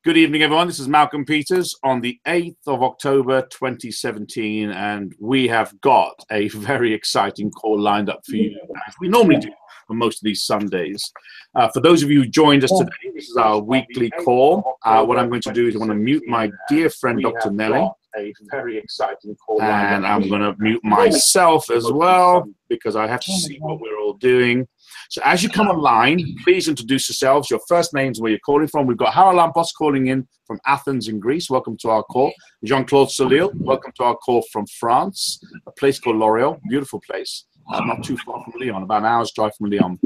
Good evening, everyone. This is Malcolm Peters on the 8th of October, 2017, and we have got a very exciting call lined up for you, as we normally do for most of these Sundays. For those of you who joined us today, this is our weekly call. What I'm going to do is I want to mute my dear friend, Dr. Nelly. A very exciting call, and I'm going to mute myself as well because I have to see what we're all doing. So as you come online, please introduce yourselves, your first names, where you're calling from. We've got Haralampos calling in from Athens in Greece. Welcome to our call. Jean-Claude Solil, welcome to our call from France, a place called L'Oréal, beautiful place. Not too far from Lyon, about an hour's drive from Lyon.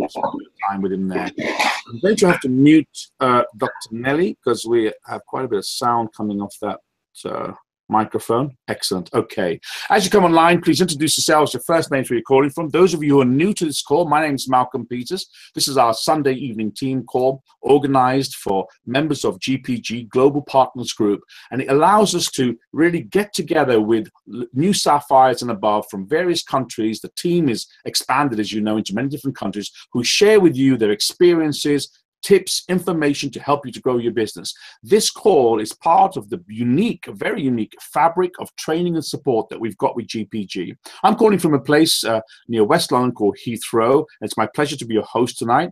Time with him there. I'm going to have to mute Dr. Nelly because we have quite a bit of sound coming off that microphone. Excellent. Okay. As you come online, please introduce yourselves, your first names, where you're calling from. Those of you who are new to this call, my name is Malcolm Peters. This is our Sunday evening team call organized for members of GPG Global Partners Group, and it allows us to really get together with new sapphires and above from various countries. The team is expanded, as you know, into many different countries, who share with you their experiences, tips, information to help you to grow your business. This call is part of the unique, very unique fabric of training and support that we've got with GPG. I'm calling from a place near West London called Heathrow. It's my pleasure to be your host tonight.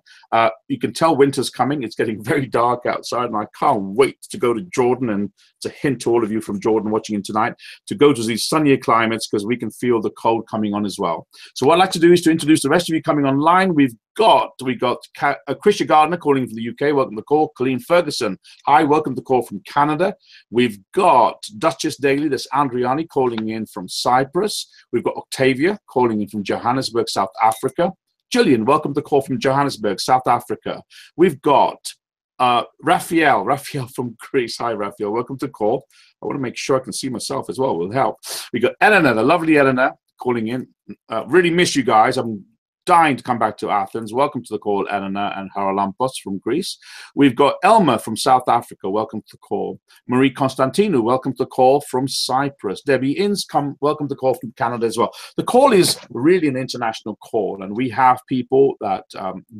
You can tell winter's coming. It's getting very dark outside, and I can't wait to go to Jordan, and to hint to all of you from Jordan watching in tonight, to go to these sunnier climates because we can feel the cold coming on as well. So what I'd like to do is to introduce the rest of you coming online. We got Krisha Gardner calling from the UK. Welcome to the call. Colleen Ferguson. Hi, welcome to the call from Canada. We've got Duchess Daly, that's Andriani, calling in from Cyprus. We've got Octavia calling in from Johannesburg, South Africa. Gillian, welcome to the call from Johannesburg, South Africa. We've got Raphael from Greece. Hi, Raphael. Welcome to the call. I want to make sure I can see myself as well. Will help. We got Eleanor, the lovely Eleanor, calling in. Really miss you guys. I'm dying to come back to Athens. Welcome to the call, Eleanor and Haralampos from Greece. We've got Elma from South Africa. Welcome to the call. Marie Constantinou, welcome to the call from Cyprus. Debbie Inns, welcome to the call from Canada as well. The call is really an international call, and we have people that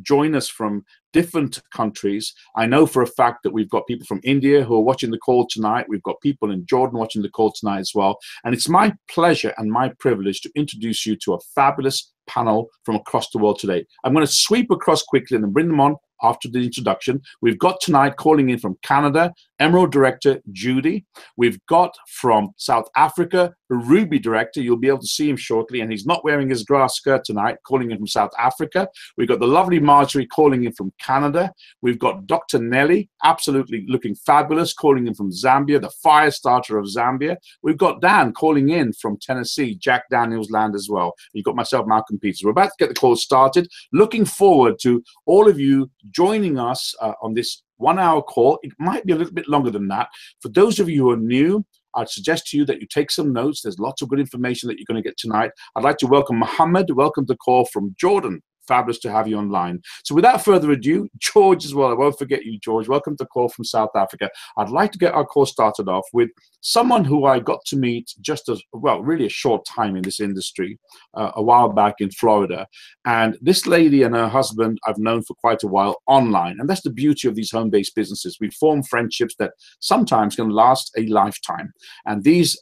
join us from different countries. I know for a fact that we've got people from India who are watching the call tonight. We've got people in Jordan watching the call tonight as well. And it's my pleasure and my privilege to introduce you to a fabulous panel from across the world today. I'm going to sweep across quickly and then bring them on after the introduction. We've got tonight calling in from Canada, Emerald Director Judy. We've got from South Africa, Ruby Director. You'll be able to see him shortly, and he's not wearing his grass skirt tonight, calling in from South Africa. We've got the lovely Marjorie calling in from Canada. We've got Dr. Nelly, absolutely looking fabulous, calling in from Zambia, the fire starter of Zambia. We've got Dan calling in from Tennessee, Jack Daniels Land as well. You've got myself, Malcolm Peters. We're about to get the call started. Looking forward to all of you joining us on this 1 hour call. It might be a little bit longer than that. For those of you who are new, I'd suggest to you that you take some notes. There's lots of good information that you're going to get tonight. I'd like to welcome Mohammed. Welcome to the call from Jordan. Fabulous to have you online. So without further ado, George as well. I won't forget you, George. Welcome to the call from South Africa. I'd like to get our call started off with someone who I got to meet just as, well, really a short time in this industry a while back in Florida. And this lady and her husband I've known for quite a while online. And that's the beauty of these home-based businesses. We form friendships that sometimes can last a lifetime. And this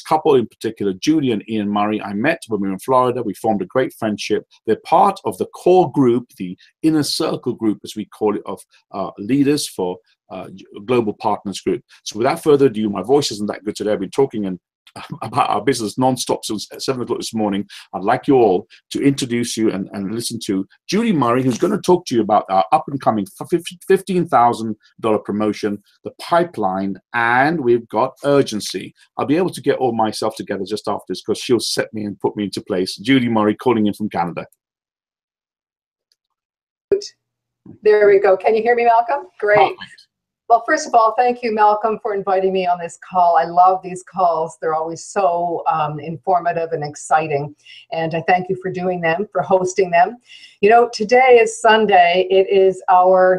couple in particular, Judy and Ian Murray, I met when we were in Florida. We formed a great friendship. They're part of the core group, the inner circle group, as we call it, of leaders for Global Partners Group. So without further ado, my voice isn't that good today. I've been talking about our business non-stop since 7 o'clock this morning. I'd like you all to introduce you and listen to Judy Murray, who's going to talk to you about our up-and-coming $15,000 promotion, the pipeline, and we've got urgency. I'll be able to get all myself together just after this because she'll set me and put me into place. Judy Murray calling in from Canada. There we go. Can you hear me, Malcolm? Great. Well, first of all, thank you, Malcolm, for inviting me on this call. I love these calls. They're always so informative and exciting. And I thank you for doing them, for hosting them. You know, today is Sunday. It is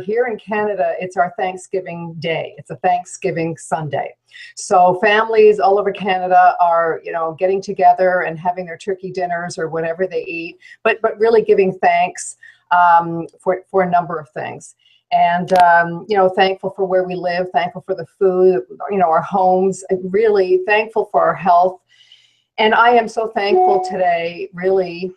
here in Canada, it's our Thanksgiving Day. It's a Thanksgiving Sunday. So families all over Canada are, you know, getting together and having their turkey dinners or whatever they eat, but really giving thanks for a number of things. And, thankful for where we live, thankful for the food, our homes, really thankful for our health. And I am so thankful today, really,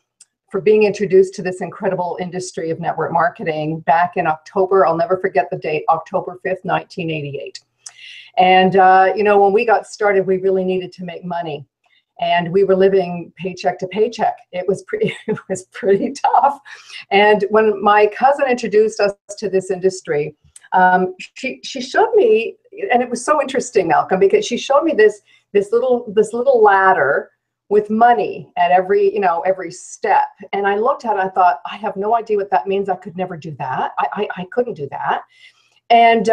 for being introduced to this incredible industry of network marketing back in October. I'll never forget the date, October 5th, 1988. And, when we got started, we really needed to make money. And we were living paycheck to paycheck. It was pretty tough. And when my cousin introduced us to this industry, she showed me, and it was so interesting, Malcolm, because she showed me this little ladder with money at every step. And I looked at it, I thought, I have no idea what that means. I could never do that. I couldn't do that. And,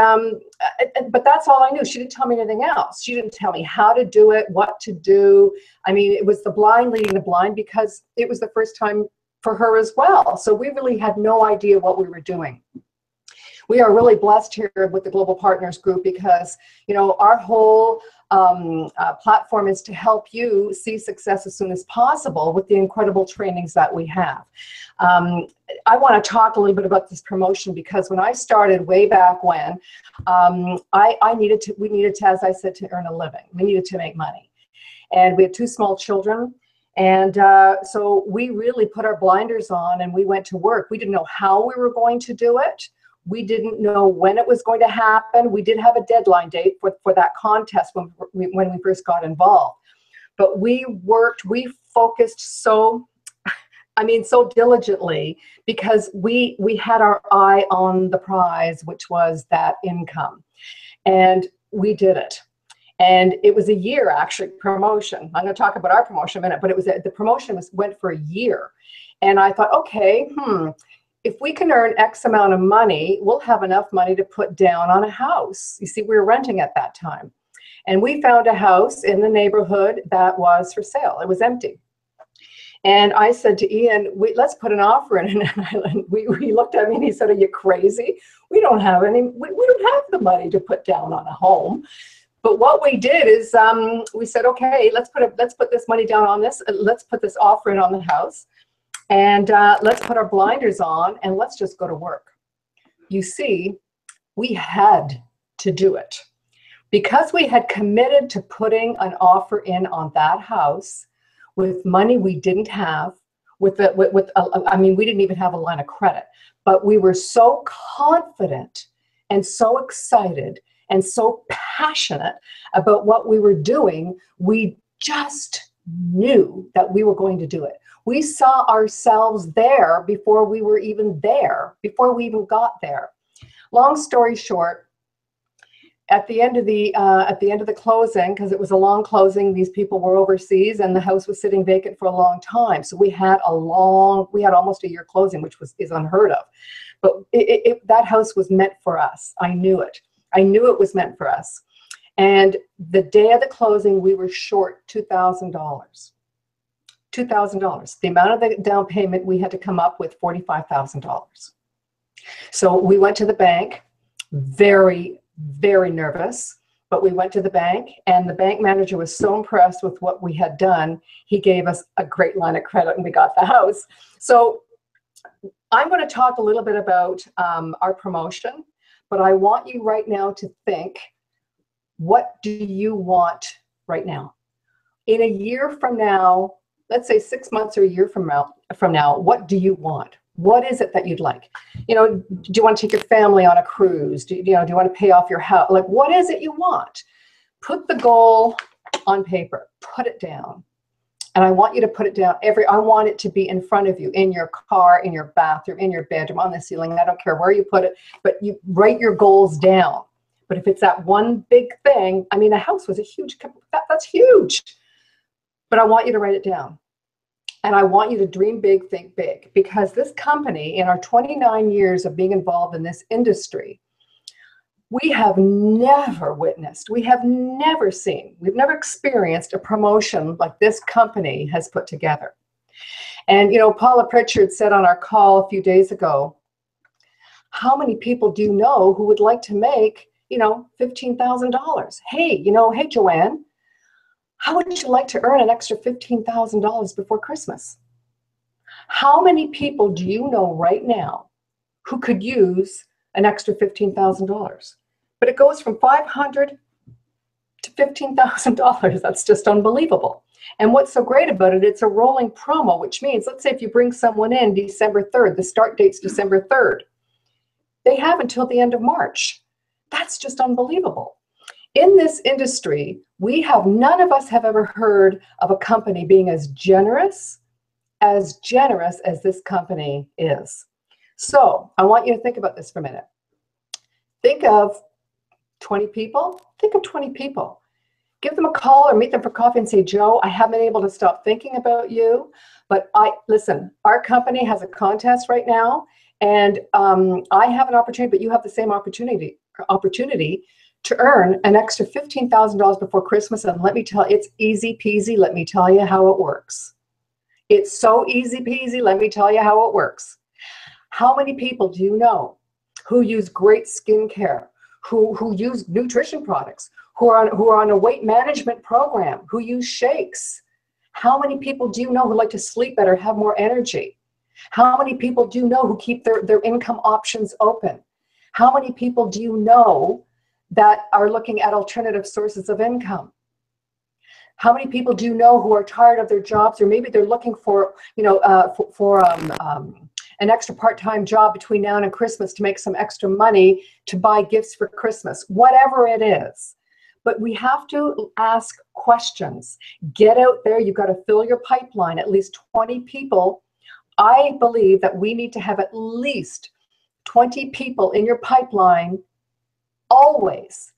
but that's all I knew. She didn't tell me anything else. She didn't tell me how to do it, what to do. I mean, it was the blind leading the blind, because it was the first time for her as well. So we really had no idea what we were doing. We are really blessed here with the Global Partners Group, because, our whole platform is to help you see success as soon as possible with the incredible trainings that we have. I want to talk a little bit about this promotion, because when I started way back when, we needed to, as I said, to earn a living. We needed to make money. And we had 2 small children. And so we really put our blinders on and we went to work. We didn't know how we were going to do it. We didn't know when it was going to happen. We did have a deadline date for that contest when we first got involved. But we focused so diligently, because we had our eye on the prize, which was that income. And we did it. And it was a year, actually, promotion. I'm going to talk about our promotion in a minute, but the promotion went for a year. And I thought, okay, if we can earn X amount of money, we'll have enough money to put down on a house. You see, we were renting at that time. And we found a house in the neighborhood that was for sale. It was empty. And I said to Ian, let's put an offer in. And he looked at me and he said, are you crazy? We don't have the money to put down on a home. But what we did is we said, okay, let's put this money down on this. Let's put this offer in on the house. And let's put our blinders on and let's just go to work. You see, we had to do it. Because we had committed to putting an offer in on that house with money we didn't have, we didn't even have a line of credit, but we were so confident and so excited and so passionate about what we were doing, we just knew that we were going to do it. We saw ourselves there before we were even there, before we even got there. Long story short, at the end of the closing, because it was a long closing, these people were overseas and the house was sitting vacant for a long time. So we had almost a year closing, which is unheard of. But that house was meant for us. I knew it. I knew it was meant for us. And the day of the closing, we were short $2,000. $2,000. The amount of the down payment, we had to come up with $45,000. So we went to the bank, very, very nervous, but we went to the bank and the bank manager was so impressed with what we had done, he gave us a great line of credit and we got the house. So I'm going to talk a little bit about our promotion, but I want you right now to think, what do you want right now? In a year from now, let's say 6 months or a year from now, what do you want? What is it that you'd like? Do you want to take your family on a cruise? Do you want to pay off your house? Like, what is it you want? Put the goal on paper, put it down. And I want you to put it down I want it to be in front of you, in your car, in your bathroom, in your bedroom, on the ceiling. I don't care where you put it, but you write your goals down. But if it's that one big thing, a house was a huge, that's huge. But I want you to write it down. And I want you to dream big, think big, because this company, in our 29 years of being involved in this industry, we have never witnessed, we have never seen, we've never experienced a promotion like this company has put together. And, Paula Pritchard said on our call a few days ago, how many people do you know who would like to make, $15,000? Hey, hey, Joanne, how would you like to earn an extra $15,000 before Christmas? How many people do you know right now who could use an extra $15,000. But it goes from $500 to $15,000. That's just unbelievable. And what's so great about it, it's a rolling promo, which means, let's say if you bring someone in December 3rd, the start date's December 3rd, they have until the end of March. That's just unbelievable. In this industry, none of us have ever heard of a company being as generous as this company is. So I want you to think about this for a minute. Think of 20 people. Think of 20 people. Give them a call or meet them for coffee and say, Joe, I haven't been able to stop thinking about you, but listen, our company has a contest right now, and I have an opportunity, but you have the same opportunity to earn an extra $15,000 before Christmas. And let me tell you, it's easy peasy. Let me tell you how it works. It's so easy peasy. Let me tell you how it works. How many people do you know who use great skincare, who use nutrition products, who are on a weight management program, who use shakes? How many people do you know who like to sleep better, have more energy? How many people do you know who keep their income options open? How many people do you know that are looking at alternative sources of income? How many people do you know who are tired of their jobs, or maybe they're looking for, an extra part-time job between now and Christmas to make some extra money to buy gifts for Christmas, whatever it is. But we have to ask questions. Get out there. You've got to fill your pipeline, at least 20 people. I believe that we need to have at least 20 people in your pipeline always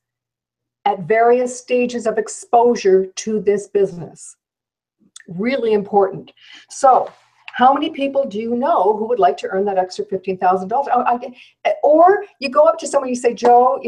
at various stages of exposure to this business. Really important. So how many people do you know who would like to earn that extra $15,000? Or you go up to someone, you say, Joe,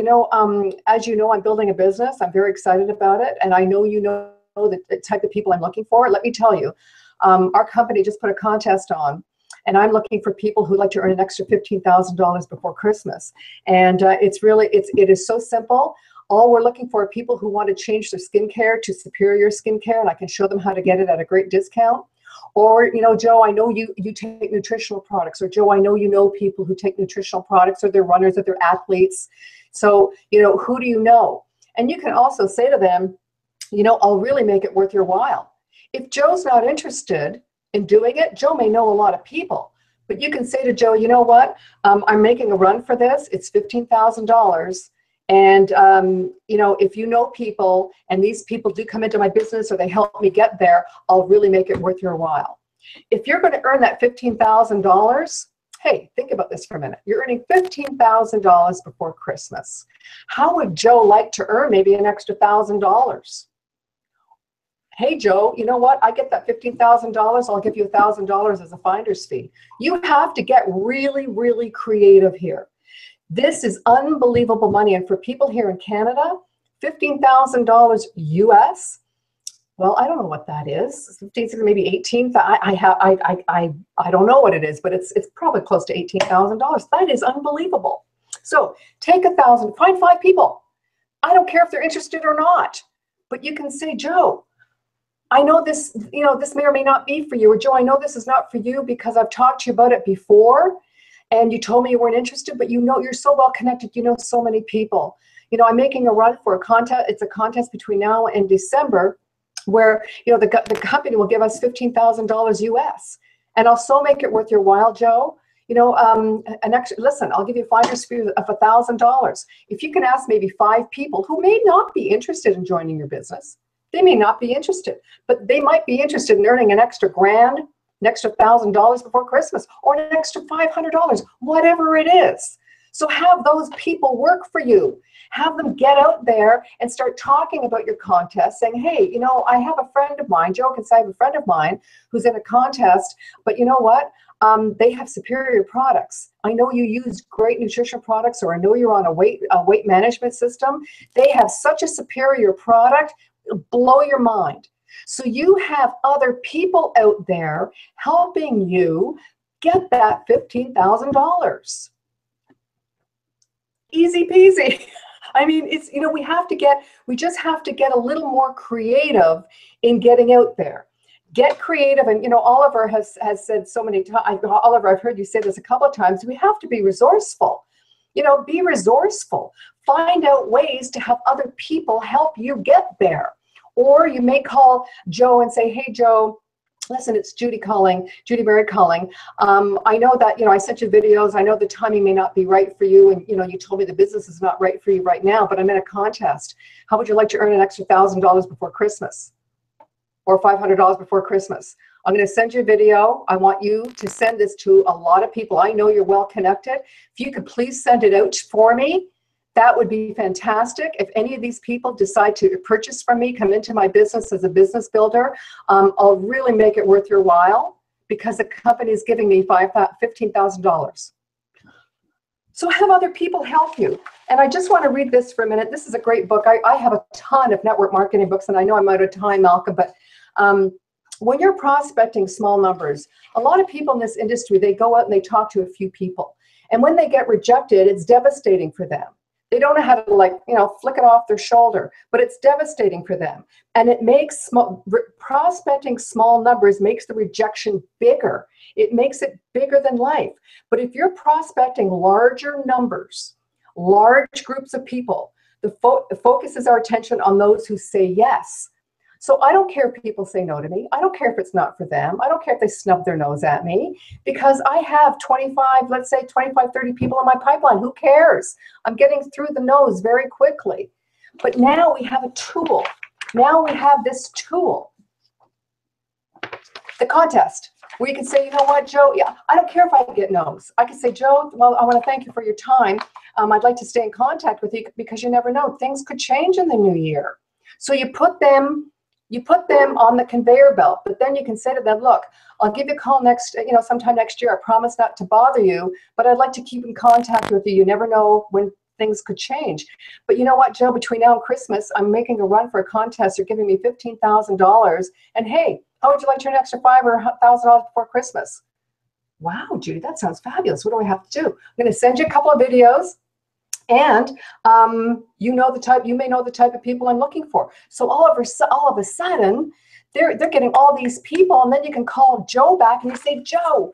as you know, I'm building a business. I'm very excited about it. And I know you know the type of people I'm looking for. Let me tell you, our company just put a contest on, and I'm looking for people who like to earn an extra $15,000 before Christmas. And it is so simple. All we're looking for are people who want to change their skincare to superior skincare, and I can show them how to get it at a great discount. Or, Joe, I know you take nutritional products, or Joe, I know you know people who take nutritional products, or they're runners, or they're athletes. So, who do you know? And you can also say to them, I'll really make it worth your while. If Joe's not interested in doing it, Joe may know a lot of people, but you can say to Joe, you know what? I'm making a run for this. It's $15,000. And, if you know people and these people do come into my business or they help me get there, I'll really make it worth your while. If you're going to earn that $15,000, hey, think about this for a minute. You're earning $15,000 before Christmas. How would Joe like to earn maybe an extra $1,000? Hey, Joe, you know what? I get that $15,000. I'll give you $1,000 as a finder's fee. You have to get really, really creative here. This is unbelievable money. And for people here in Canada, $15,000 US, well, I don't know what that is. 15, maybe 18. I don't know what it is, but it's probably close to $18,000. That is unbelievable. So take 1,000, find 5 people. I don't care if they're interested or not, but you can say, Joe, I know this, this may or may not be for you, or Joe, I know this is not for you because I've talked to you about it before. And you told me you weren't interested, but you're so well connected. You know so many people. I'm making a run for a contest. It's a contest between now and December where, the company will give us $15,000 US. And I'll so make it worth your while, Joe. Listen, I'll give you a finder's fee of $1,000. If you can ask maybe 5 people who may not be interested in joining your business, they may not be interested, but they might be interested in earning an extra $1,000, an extra $1,000 before Christmas, or an extra $500, whatever it is. So have those people work for you. Have them get out there and start talking about your contest, saying, hey, I have a friend of mine, Joe can say I have a friend of mine who's in a contest, but you know what? They have superior products. I know you use great nutrition products, or I know you're on a weight management system. They have such a superior product, it'll blow your mind. So you have other people out there helping you get that $15,000. Easy peasy. I mean, it's, we just have to get a little more creative in getting out there. Get creative. And, Oliver has said so many times, Oliver, I've heard you say this a couple of times, we have to be resourceful. You know, be resourceful. Find out ways to have other people help you get there. Or you may call Joe and say, hey, Joe, listen, it's Judy Berry calling. I know that, you know, I sent you videos. I know the timing may not be right for you. And, you know, you told me the business is not right for you right now, but I'm in a contest. How would you like to earn an extra $1,000 before Christmas? Or $500 before Christmas? I'm going to send you a video. I want you to send this to a lot of people. I know you're well connected. If you could please send it out for me, that would be fantastic. If any of these people decide to purchase from me, come into my business as a business builder, I'll really make it worth your while because the company is giving me $15,000. So have other people help you. And I just want to read this for a minute. This is a great book. I have a ton of network marketing books, and I know I'm out of time, Malcolm, but when you're prospecting small numbers, a lot of people in this industry, they go out and they talk to a few people. And when they get rejected, it's devastating for them. They don't know how to, like, you know, flick it off their shoulder, but it's devastating for them. And it makes prospecting small numbers makes the rejection bigger. It makes it bigger than life. But if you're prospecting larger numbers, large groups of people, the focus is our attention on those who say yes. So I don't care if people say no to me. I don't care if it's not for them. I don't care if they snub their nose at me because I have 25, let's say 25, 30 people in my pipeline. Who cares? I'm getting through the nose very quickly. But now we have a tool. Now we have this tool, the contest, where you can say, you know what, Joe, yeah, I don't care if I get no's. I can say, Joe, well, I want to thank you for your time. I'd like to stay in contact with you because you never know. Things could change in the new year. So you put them on the conveyor belt, but then you can say to them, look, I'll give you a call sometime next year. I promise not to bother you, but I'd like to keep in contact with you. You never know when things could change. But you know what, Joe, between now and Christmas, I'm making a run for a contest. You're giving me $15,000. And hey, how would you like to earn an extra $5,000 or $1,000 before Christmas? Wow, Judy, that sounds fabulous. What do I have to do? I'm going to send you a couple of videos. And you may know the type of people I'm looking for. So all of a sudden, they're getting all these people, and then you can call Joe back and you say, Joe,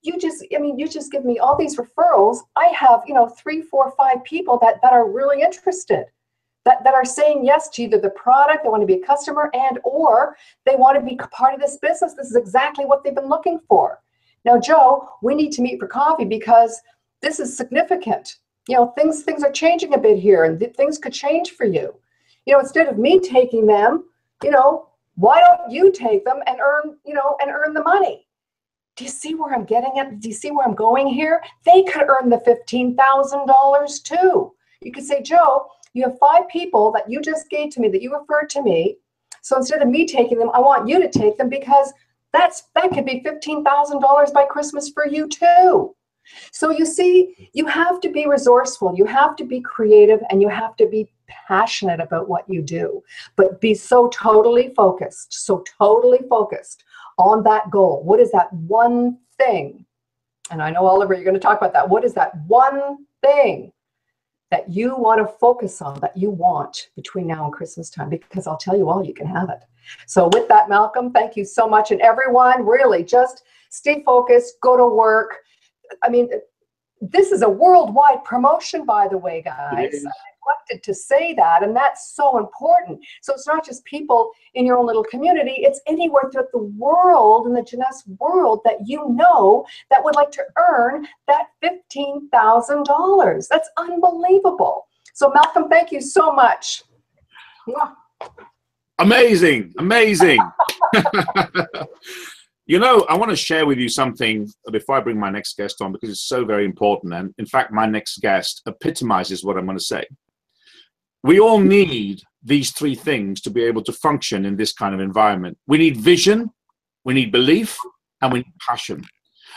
you just give me all these referrals. I have 3, 4, 5 people that are really interested, that are saying yes to either the product, they want to be a customer, and or they want to be part of this business. This is exactly what they've been looking for. Now, Joe, we need to meet for coffee because this is significant. You know, things are changing a bit here, and things could change for you. You know, instead of me taking them, why don't you take them and earn the money? Do you see where I'm getting at? Do you see where I'm going here? They could earn the $15,000 too. You could say, Joe, you have 5 people that you just gave to me, that you referred to me. So instead of me taking them, I want you to take them because that could be $15,000 by Christmas for you too. So you see, you have to be resourceful, you have to be creative, and you have to be passionate about what you do, but be so totally focused on that goal. What is that one thing? And I know, Oliver, you're going to talk about that. What is that one thing that you want to focus on, that you want between now and Christmas time? Because I'll tell you all, you can have it. So with that, Malcolm, thank you so much. And everyone, really just stay focused, go to work. I mean, this is a worldwide promotion, by the way, guys. I neglected to say that, and that's so important. So it's not just people in your own little community, it's anywhere throughout the world, in the Jeunesse world, that that would like to earn that $15,000. That's unbelievable. So Malcolm, thank you so much. Amazing. I want to share with you something before I bring my next guest on, because it's so very important. And in fact, my next guest epitomizes what I'm going to say. We all need these 3 things to be able to function in this kind of environment. We need vision, we need belief, and we need passion.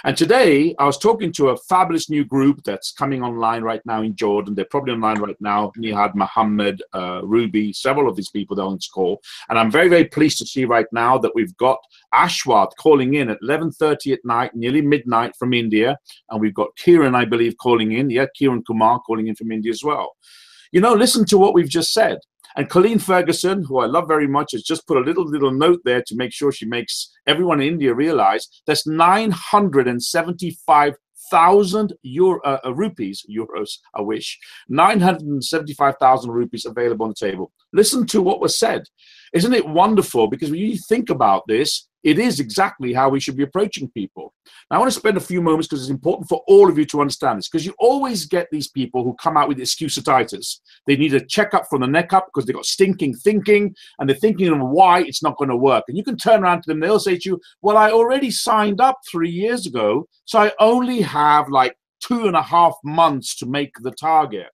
And today, I was talking to a fabulous new group that's coming online right now in Jordan. They're probably online right now. Nihad, Mohammed, Ruby, several of these people that are on this call. And I'm very, very pleased to see right now that we've got Ashwat calling in at 11:30 at night, nearly midnight from India. And we've got Kieran, I believe, calling in. Yeah, Kieran Kumar calling in from India as well. Listen to what we've just said. And Colleen Ferguson, who I love very much, has just put a little note there to make sure she makes everyone in India realize there's 975 975,000 rupees, euros, I wish, 975,000 rupees available on the table. Listen to what was said. Isn't it wonderful? Because when you think about this, it is exactly how we should be approaching people. Now, I want to spend a few moments because it's important for all of you to understand this, because you always get these people who come out with excusatitis. They need a checkup from the neck up because they've got stinking thinking, and they're thinking of why it's not going to work. And you can turn around to them, they'll say to you, well, I already signed up 3 years ago, so I only have like 2.5 months to make the target.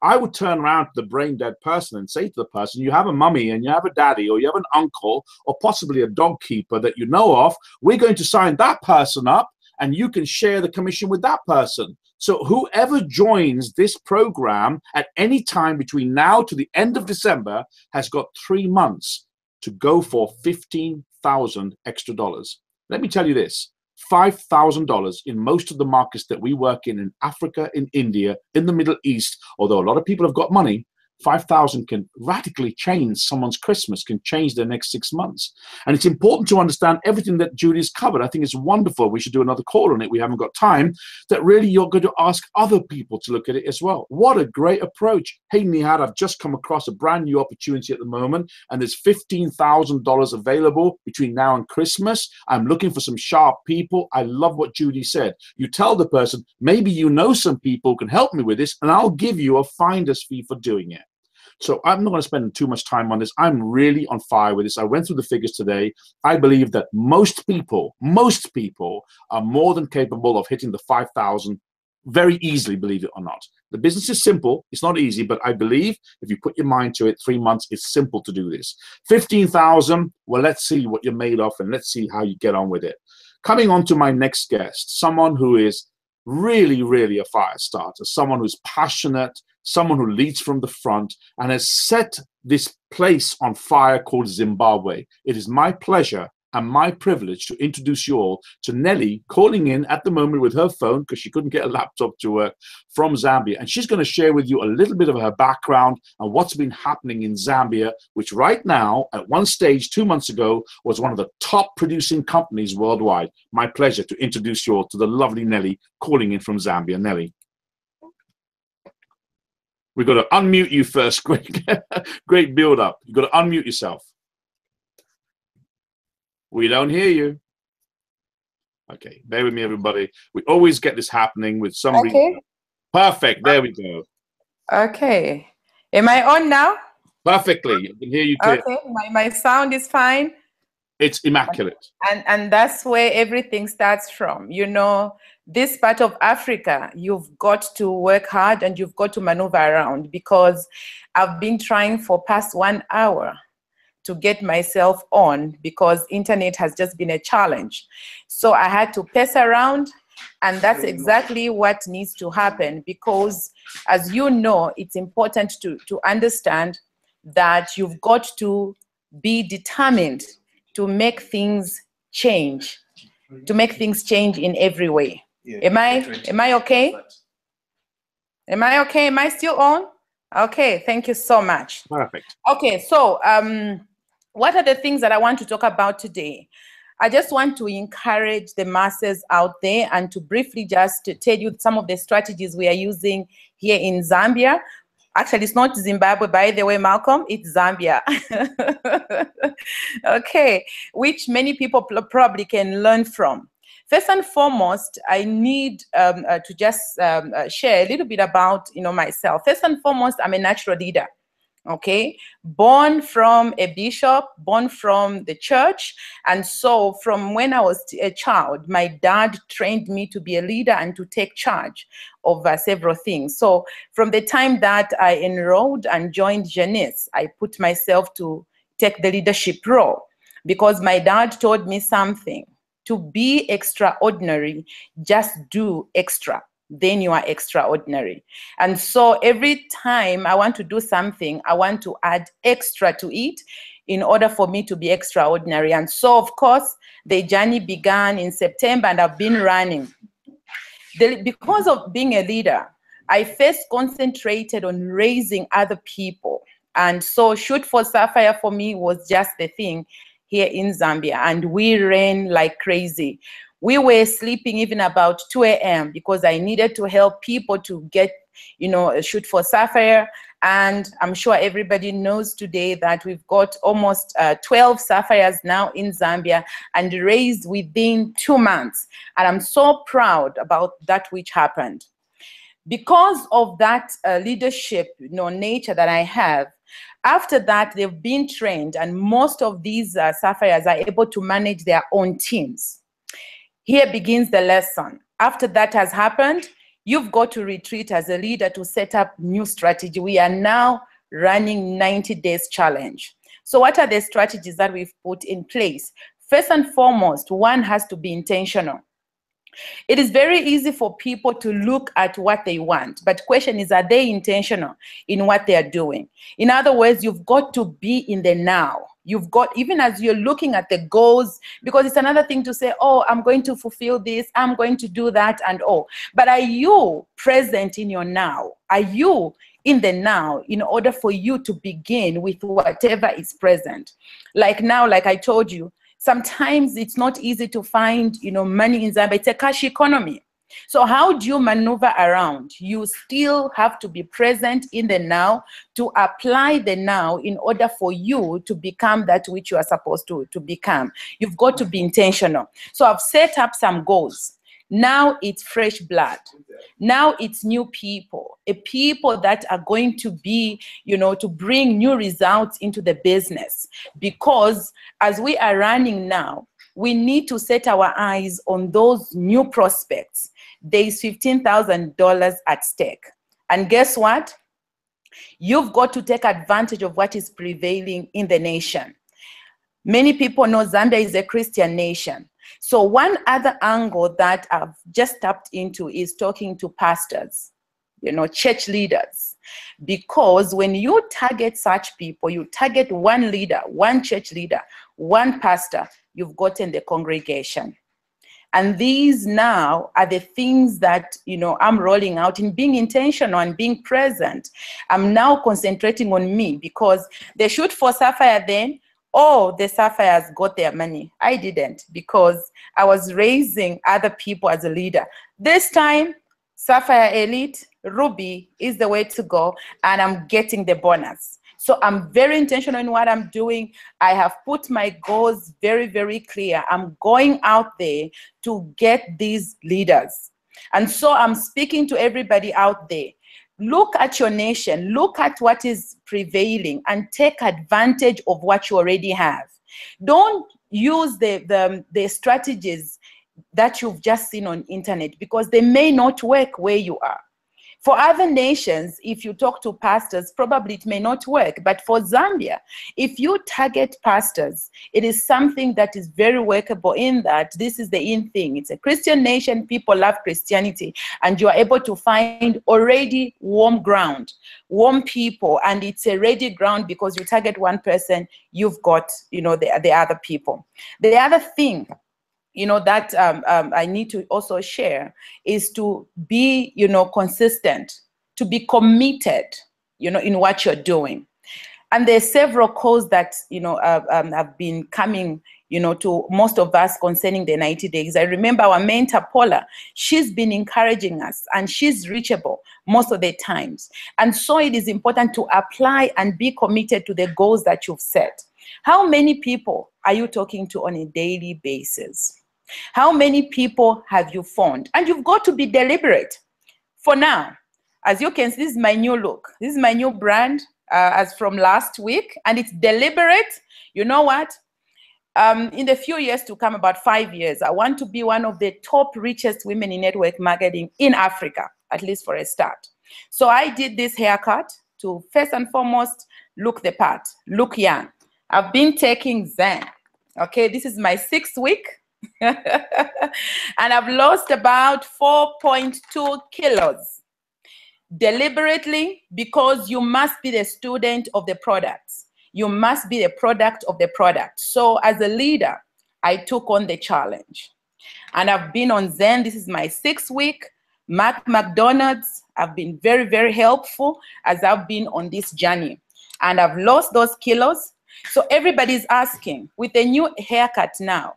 I would turn around to the brain dead person and say to the person, you have a mummy and you have a daddy, or you have an uncle, or possibly a dog keeper that you know of. We're going to sign that person up and you can share the commission with that person. So whoever joins this program at any time between now to the end of December has got 3 months to go for $15,000 extra dollars. Let me tell you this. $5,000 in most of the markets that we work in Africa, in India, in the Middle East, although a lot of people have got money, 5,000 can radically change someone's Christmas, can change their next 6 months. And it's important to understand everything that Judy's covered. I think it's wonderful. We should do another call on it. We haven't got time. That really you're going to ask other people to look at it as well. What a great approach. Hey, Nihad, I've just come across a brand new opportunity at the moment, and there's $15,000 available between now and Christmas. I'm looking for some sharp people. I love what Judy said. You tell the person, maybe you know some people who can help me with this, and I'll give you a finder's fee for doing it. So I'm not going to spend too much time on this. I'm really on fire with this. I went through the figures today. I believe that most people are more than capable of hitting the 5,000 very easily, believe it or not. The business is simple. It's not easy, but I believe if you put your mind to it, 3 months, it's simple to do this. 15,000, well, let's see what you're made of and let's see how you get on with it. Coming on to my next guest, someone who is really, really a fire starter, someone who's passionate, someone who leads from the front and has set this place on fire called Zimbabwe. It is my pleasure and my privilege to introduce you all to Nelly, calling in at the moment with her phone because she couldn't get a laptop to work, from Zambia. And she's going to share with you a little bit of her background and what's been happening in Zambia, which right now, at one stage 2 months ago, was one of the top producing companies worldwide. My pleasure to introduce you all to the lovely Nelly, calling in from Zambia. Nelly. We've got to unmute you first. Great build up. You've got to unmute yourself. We don't hear you. Okay, bear with me, everybody. We always get this happening with some reason. Perfect. There we go. Okay. Am I on now? Perfectly. I can hear you clearly. Okay. My sound is fine. It's immaculate. And that's where everything starts from. You know, this part of Africa, you've got to work hard and you've got to maneuver around, because I've been trying for past 1 hour to get myself on because internet has just been a challenge. So I had to pace around, and that's exactly what needs to happen, because as you know, it's important to understand that you've got to be determined to make things change, in every way. Yeah. Am I okay? Am I okay? Am I still on? Okay, thank you so much. Perfect. Okay, so what are the things that I want to talk about today? I just want to encourage the masses out there and to briefly just tell you some of the strategies we are using here in Zambia. Actually, it's not Zimbabwe, by the way, Malcolm, it's Zambia. Okay, which many people probably can learn from. First and foremost, I need to just share a little bit about myself. First and foremost, I'm a natural leader. Okay, born from a bishop, born from the church. And so from when I was a child, my dad trained me to be a leader and to take charge of several things. So from the time that I enrolled and joined Jeunesse, I put myself to take the leadership role, because my dad told me something: to be extraordinary, just do extra. Then you are extraordinary. And so every time I want to do something, I want to add extra to it in order for me to be extraordinary. And so, of course, the journey began in September, and I've been running. Because of being a leader, I first concentrated on raising other people. And so Shoot for Sapphire for me was just the thing here in Zambia. And we ran like crazy. We were sleeping even about 2 a.m. because I needed to help people to get, shoot for Sapphire. And I'm sure everybody knows today that we've got almost 12 Sapphires now in Zambia and raised within 2 months. And I'm so proud about that which happened. Because of that leadership, nature that I have, after that, they've been trained, and most of these Sapphires are able to manage their own teams. Here begins the lesson. After that has happened, you've got to retreat as a leader to set up new strategy. We are now running 90 days challenge. So what are the strategies that we've put in place? First and foremost, one has to be intentional. It is very easy for people to look at what they want, but the question is, are they intentional in what they are doing? In other words, you've got to be in the now. You've got, even as you're looking at the goals, because it's another thing to say, oh, I'm going to fulfill this, I'm going to do that, and oh, but are you present in your now? Are you in the now in order for you to begin with whatever is present? Like now, like I told you, sometimes it's not easy to find, money in Zambia. It's a cash economy. So how do you maneuver around? You still have to be present in the now to apply the now in order for you to become that which you are supposed to become. You've got to be intentional. So I've set up some goals. Now it's fresh blood. Now it's new people, a people that are going to be, to bring new results into the business. Because as we are running now, we need to set our eyes on those new prospects. There is $15,000 at stake. And guess what? You've got to take advantage of what is prevailing in the nation. Many people know Zambia is a Christian nation. So one other angle that I've just tapped into is talking to pastors, church leaders. Because when you target such people, you target one leader, one church leader, one pastor, you've gotten the congregation. And these now are the things that, I'm rolling out in being intentional and being present. I'm now concentrating on me, because they shoot for Sapphire then, oh, the Sapphires got their money. I didn't, because I was raising other people as a leader. This time, Sapphire Elite, Ruby is the way to go, and I'm getting the bonus. So I'm very intentional in what I'm doing. I have put my goals very, very clear. I'm going out there to get these leaders. And so I'm speaking to everybody out there. Look at your nation, look at what is prevailing, and take advantage of what you already have. Don't use the strategies that you've just seen on internet, because they may not work where you are. For other nations, if you talk to pastors, probably it may not work. But for Zambia, if you target pastors, it is something that is very workable, in that this is the in thing. It's a Christian nation. People love Christianity. And you are able to find already warm ground, warm people. And it's a ready ground, because you target one person, you've got, the other people. The other thing, that I need to also share is to be, consistent, to be committed, in what you're doing. And there's several calls that, have been coming, to most of us concerning the 90 days. I remember our mentor, Paula, she's been encouraging us, and she's reachable most of the times. And so it is important to apply and be committed to the goals that you've set. How many people are you talking to on a daily basis? How many people have you phoned? And you've got to be deliberate. For now, as you can see, this is my new look. This is my new brand as from last week, and it's deliberate. You know what? In the few years to come, about 5 years, I want to be one of the top richest women in network marketing in Africa, at least for a start. So I did this haircut to first and foremost look the part, look young. I've been taking Zen. Okay, this is my 6th week. And I've lost about 4.2 kilos deliberately, because you must be the student of the products. You must be the product of the product. So as a leader, I took on the challenge, and I've been on Zen. This is my 6th week. McDonald's have been very, very helpful as I've been on this journey, and I've lost those kilos. So everybody's asking, with a new haircut now,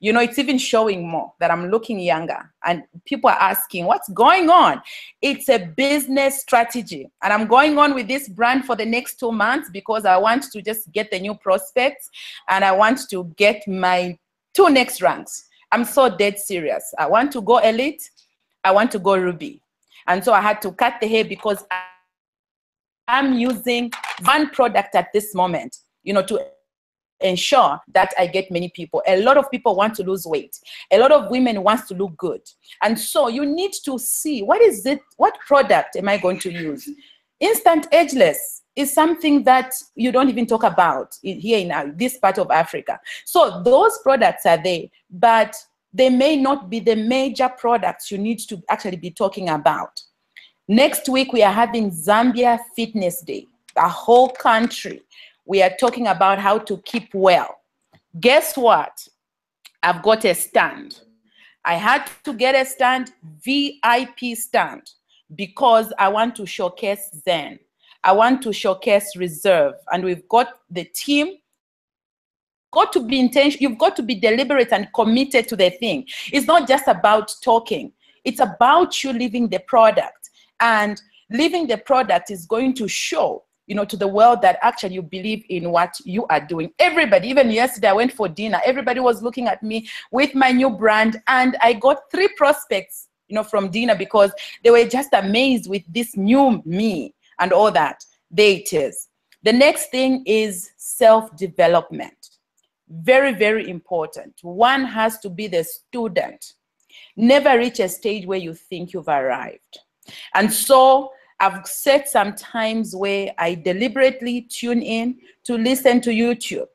You know, it's even showing more that I'm looking younger, and people are asking, what's going on? It's a business strategy. And I'm going on with this brand for the next 2 months because I want to just get the new prospects, and I want to get my 2 next ranks. I'm so dead serious. I want to go elite. I want to go Ruby. And so I had to cut the hair because I'm using one product at this moment, you know, to ensure that I get many people. A lot of people want to lose weight. A lot of women want to look good. And so you need to see, what is it, what product am I going to use? Instant ageless is something that you don't even talk about here in this part of Africa. So those products are there, but they may not be the major products you need to actually be talking about. Next week, we are having Zambia Fitness Day, the whole country. We are talking about how to keep well. Guess what? I've got a stand. I had to get a stand, VIP stand, because I want to showcase Zen. I want to showcase Reserve. And we've got the team. Got to be intentional. You've got to be deliberate and committed to the thing. It's not just about talking. It's about you living the product. And living the product is going to show, you know, to the world that actually you believe in what you are doing. Everybody, even yesterday I went for dinner, everybody was looking at me with my new brand, and I got 3 prospects, you know, from dinner because they were just amazed with this new me and all that. There it is. The next thing is self-development. Very, very important. One has to be the student. Never reach a stage where you think you've arrived. And so I've set some times where I deliberately tune in to listen to YouTube,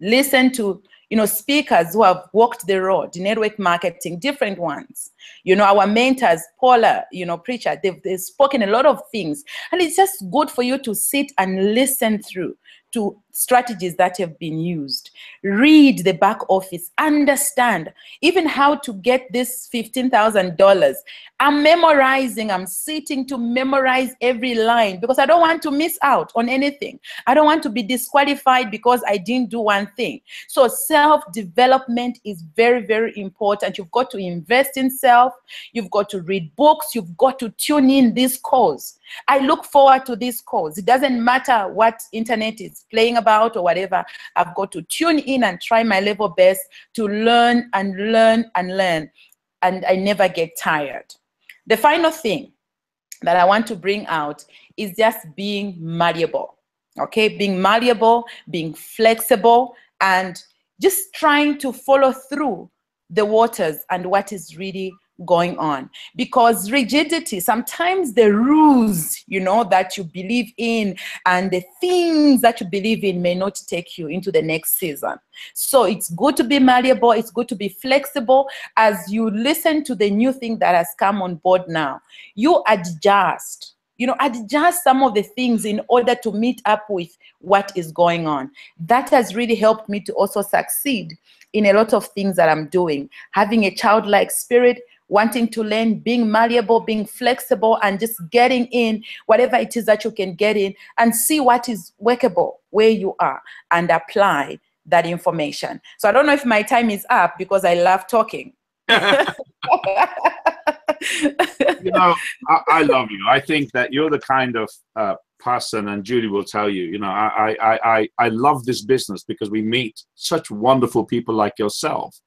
listen to, you know, speakers who have walked the road, network marketing, different ones. You know, our mentors, Paula, you know, preacher, they've spoken a lot of things. And it's just good for you to sit and listen through to strategies that have been used. Read the back office, understand even how to get this $15,000. I'm memorizing, I'm sitting to memorize every line because I don't want to miss out on anything. I don't want to be disqualified because I didn't do one thing. So self-development is very, very important. You've got to invest in self. You've got to read books. You've got to tune in these calls. I look forward to these calls. It doesn't matter what internet is playing about or whatever. I've got to tune in and try my level best to learn and learn and learn. And I never get tired. The final thing that I want to bring out is just being malleable. Okay, being malleable, being flexible, and just trying to follow through the waters and what is really going on. Because rigidity, sometimes the rules, you know, that you believe in and the things that you believe in may not take you into the next season. So it's good to be malleable. It's good to be flexible as you listen to the new thing that has come on board now. You adjust. You know, adjust some of the things in order to meet up with what is going on. That has really helped me to also succeed in a lot of things that I'm doing. Having a childlike spirit, wanting to learn, being malleable, being flexible, and just getting in whatever it is that you can get in and see what is workable where you are and apply that information. So I don't know if my time is up because I love talking. You know, I love you. I think that you're the kind of person, and Julie will tell you, you know, I love this business because we meet such wonderful people like yourself.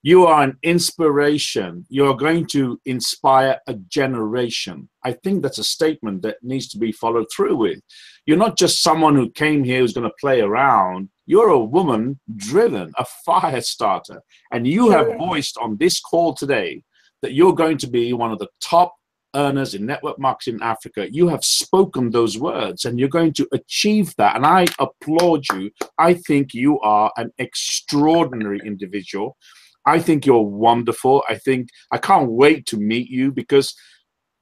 You are an inspiration. You're going to inspire a generation. I think that's a statement that needs to be followed through with. You're not just someone who came here who's going to play around. You're a woman driven, a fire starter. And you have voiced on this call today that you're going to be one of the top earners in network marketing in Africa. You have spoken those words and you're going to achieve that. And I applaud you. I think you are an extraordinary individual. I think you're wonderful. I can't wait to meet you because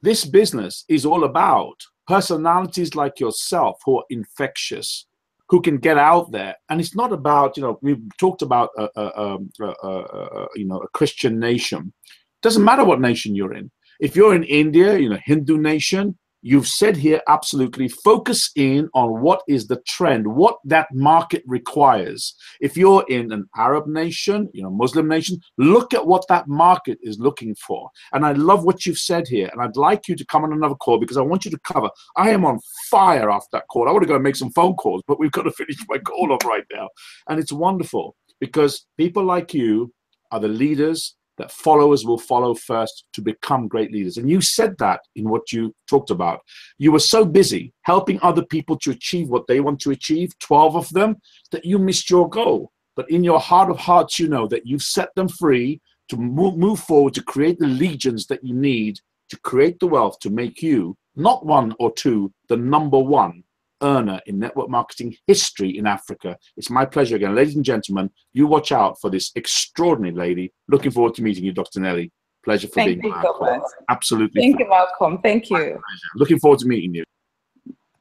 this business is all about personalities like yourself who are infectious, who can get out there. And it's not about, you know, we've talked about, you know, a Christian nation. Doesn't matter what nation you're in. If you're in India, you know, Hindu nation, You've said here, absolutely, focus in on what is the trend, what that market requires. If you're in an Arab nation, Muslim nation, look at what that market is looking for. And I love what you've said here. And I'd like you to come on another call because I want you to cover. I am on fire after that call. I want to go and make some phone calls, but we've got to finish my call off right now. And it's wonderful because people like you are the leaders that followers will follow first to become great leaders. And you said that in what you talked about. You were so busy helping other people to achieve what they want to achieve, 12 of them, that you missed your goal. But in your heart of hearts, you know that you've set them free to move forward, to create the legions that you need to create the wealth to make you, not one or two, the number one earner in network marketing history in Africa. It's my pleasure again. Ladies and gentlemen, you watch out for this extraordinary lady. Looking forward to meeting you, Dr. Nelly. Pleasure for being here. Thank you so much. Absolutely. Thank you, Malcolm. Thank you. Looking forward to meeting you.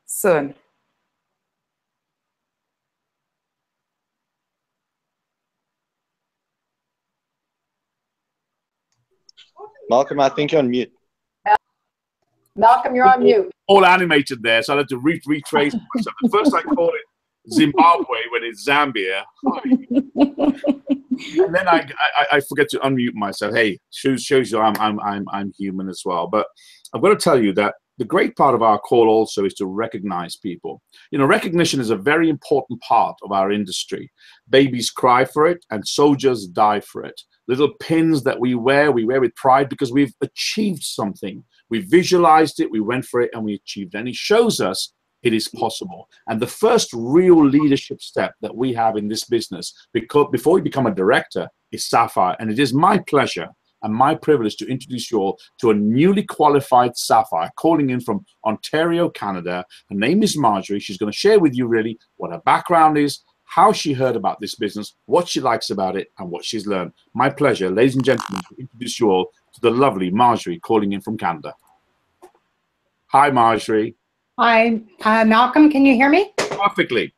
Soon. Malcolm, I think you're on mute. Malcolm, you're on mute. All animated there, so I had to retrace myself. At first I called it Zimbabwe when it's Zambia. And then I forget to unmute myself. Hey, shows you I'm human as well. But I've got to tell you that the great part of our call also is to recognize people. Recognition is a very important part of our industry. Babies cry for it and soldiers die for it. Little pins that we wear with pride because we've achieved something. We visualized it, we went for it, and we achieved it. And it shows us it is possible. And the first real leadership step that we have in this business, because before you become a director, is Sapphire. And it is my pleasure and my privilege to introduce you all to a newly qualified Sapphire calling in from Ontario, Canada. Her name is Marjorie. She's going to share with you really what her background is, how she heard about this business, what she likes about it, and what she's learned. My pleasure, ladies and gentlemen, to introduce you all to the lovely Marjorie calling in from Canada. Hi, Marjorie. Hi, Malcolm, can you hear me? Perfectly.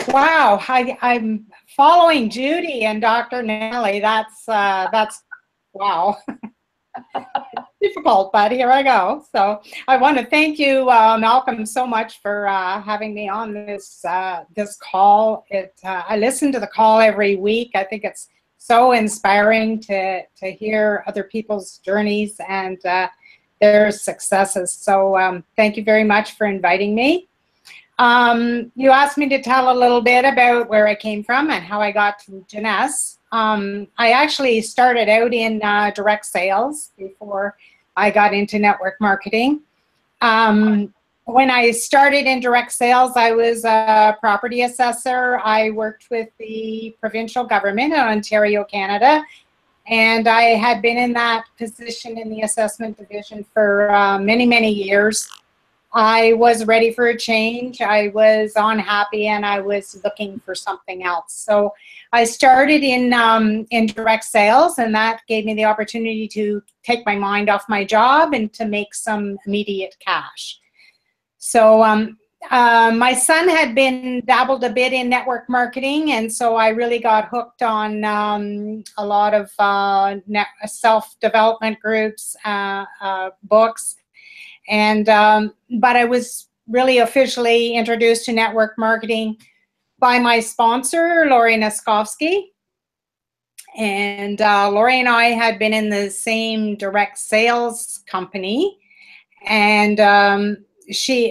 Wow, I'm following Judy and Dr. Nelly. That's wow. Difficult, but here I go. So I want to thank you, Malcolm, so much for having me on this this call. I listen to the call every week. I think it's so inspiring to hear other people's journeys and their successes. So thank you very much for inviting me. You asked me to tell a little bit about where I came from and how I got to Jeunesse. I actually started out in direct sales before I got into network marketing. When I started in direct sales, I was a property assessor. I worked with the provincial government in Ontario, Canada, and I had been in that position in the assessment division for many, many years. I was ready for a change. I was unhappy and I was looking for something else. So I started in direct sales, and that gave me the opportunity to take my mind off my job and to make some immediate cash. So my son had dabbled a bit in network marketing, and so I really got hooked on a lot of self-development groups, books. And but I was really officially introduced to network marketing by my sponsor, Lori Naskovsky. And Lori and I had been in the same direct sales company, and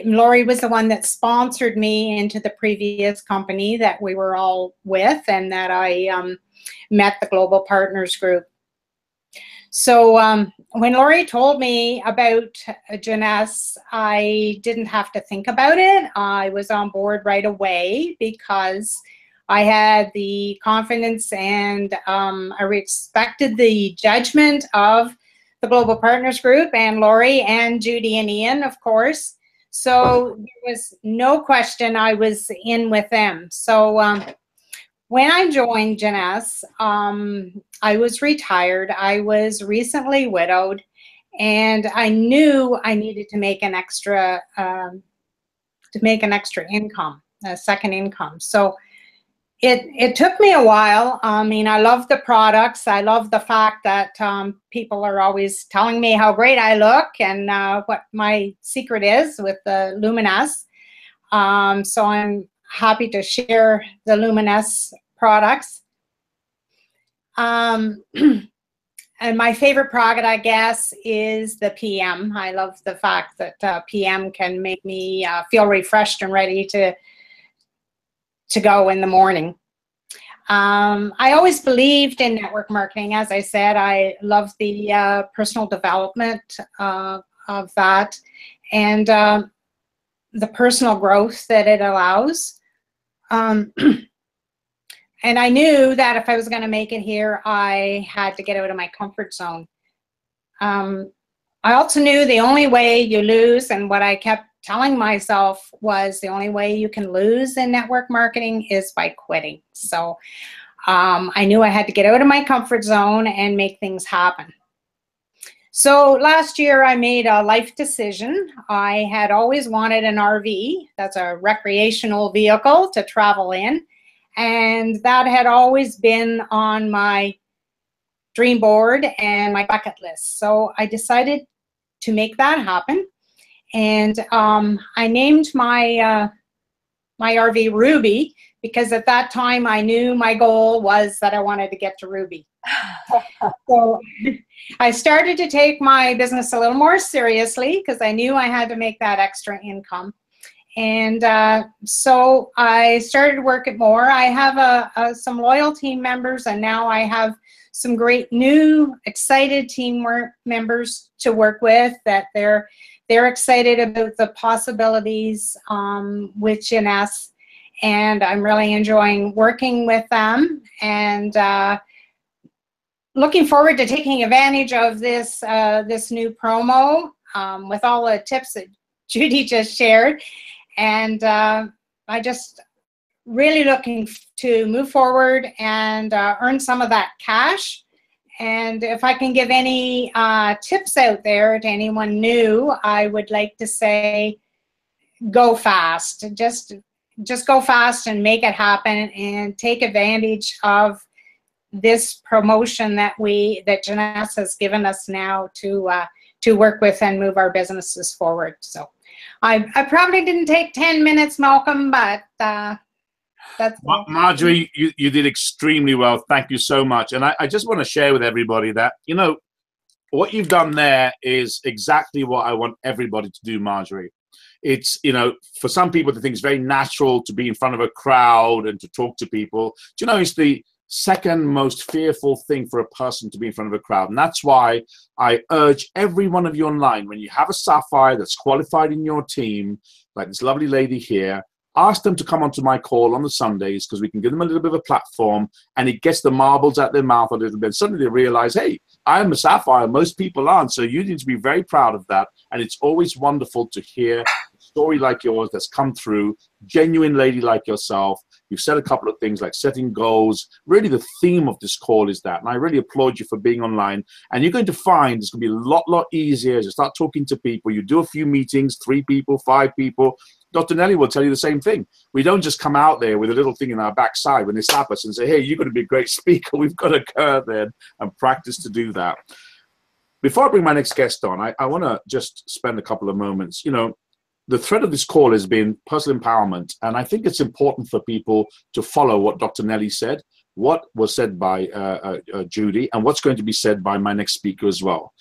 Lori was the one that sponsored me into the previous company that we were all with, and that I met the Global Partners Group. So when Lori told me about Jeunesse, I didn't have to think about it. I was on board right away because I had the confidence and I respected the judgment of the Global Partners Group and Lori and Judy and Ian, of course. So there was no question I was in with them. So when I joined Jeunesse, I was retired. I was recently widowed, and I knew I needed to make an extra income, a second income. So It took me a while. I mean, I love the products. I love the fact that people are always telling me how great I look and what my secret is with the Luminous. So I'm happy to share the Luminous products. And my favorite product, I guess, is the PM. I love the fact that PM can make me feel refreshed and ready to go in the morning. I always believed in network marketing. As I said, I love the personal development of that and the personal growth that it allows. And I knew that if I was going to make it here, I had to get out of my comfort zone. I also knew the only way you lose, and what I kept telling myself was the only way you can lose in network marketing is by quitting. So I knew I had to get out of my comfort zone and make things happen. So last year I made a life decision. I had always wanted an RV. That's a recreational vehicle to travel in. And that had always been on my dream board and my bucket list. So I decided to make that happen. And I named my my RV Ruby because at that time I knew my goal was that I wanted to get to Ruby. So I started to take my business a little more seriously because I knew I had to make that extra income. And so I started to work it more. I have some loyal team members, and now I have some great new excited team members to work with that they're excited about the possibilities with Jeunesse, and I'm really enjoying working with them and looking forward to taking advantage of this this new promo with all the tips that Judy just shared. And I just really looking to move forward and earn some of that cash. And if I can give any tips out there to anyone new, I would like to say, go fast. Just go fast and make it happen and take advantage of this promotion that Jeunesse has given us now to work with and move our businesses forward. So I probably didn't take 10 minutes, Malcolm, but that's Marjorie, you did extremely well. Thank you so much. And I just want to share with everybody that, you know, what you've done there is exactly what I want everybody to do, Marjorie. It's, you know, for some people, they think it's very natural to be in front of a crowd and to talk to people. Do you know, it's the second most fearful thing for a person to be in front of a crowd. And that's why I urge every one of you online, when you have a Sapphire that's qualified in your team, like this lovely lady here, ask them to come onto my call on the Sundays, because we can give them a little bit of a platform and it gets the marbles out their mouth a little bit. Suddenly they realize, hey, I'm a Sapphire. Most people aren't. So you need to be very proud of that. And it's always wonderful to hear a story like yours that's come through, genuine lady like yourself. You've said a couple of things like setting goals. Really, the theme of this call is that. And I really applaud you for being online. And you're going to find it's going to be a lot easier as you start talking to people. You do a few meetings, 3 people, 5 people. Dr. Nelly will tell you the same thing. We don't just come out there with a little thing in our backside when they slap us and say, hey, you're going to be a great speaker. We've got to go there and practice to do that. Before I bring my next guest on, I want to just spend a couple of moments. You know, the thread of this call has been personal empowerment. And I think it's important for people to follow what Dr. Nelly said, what was said by Judy, and what's going to be said by my next speaker as well.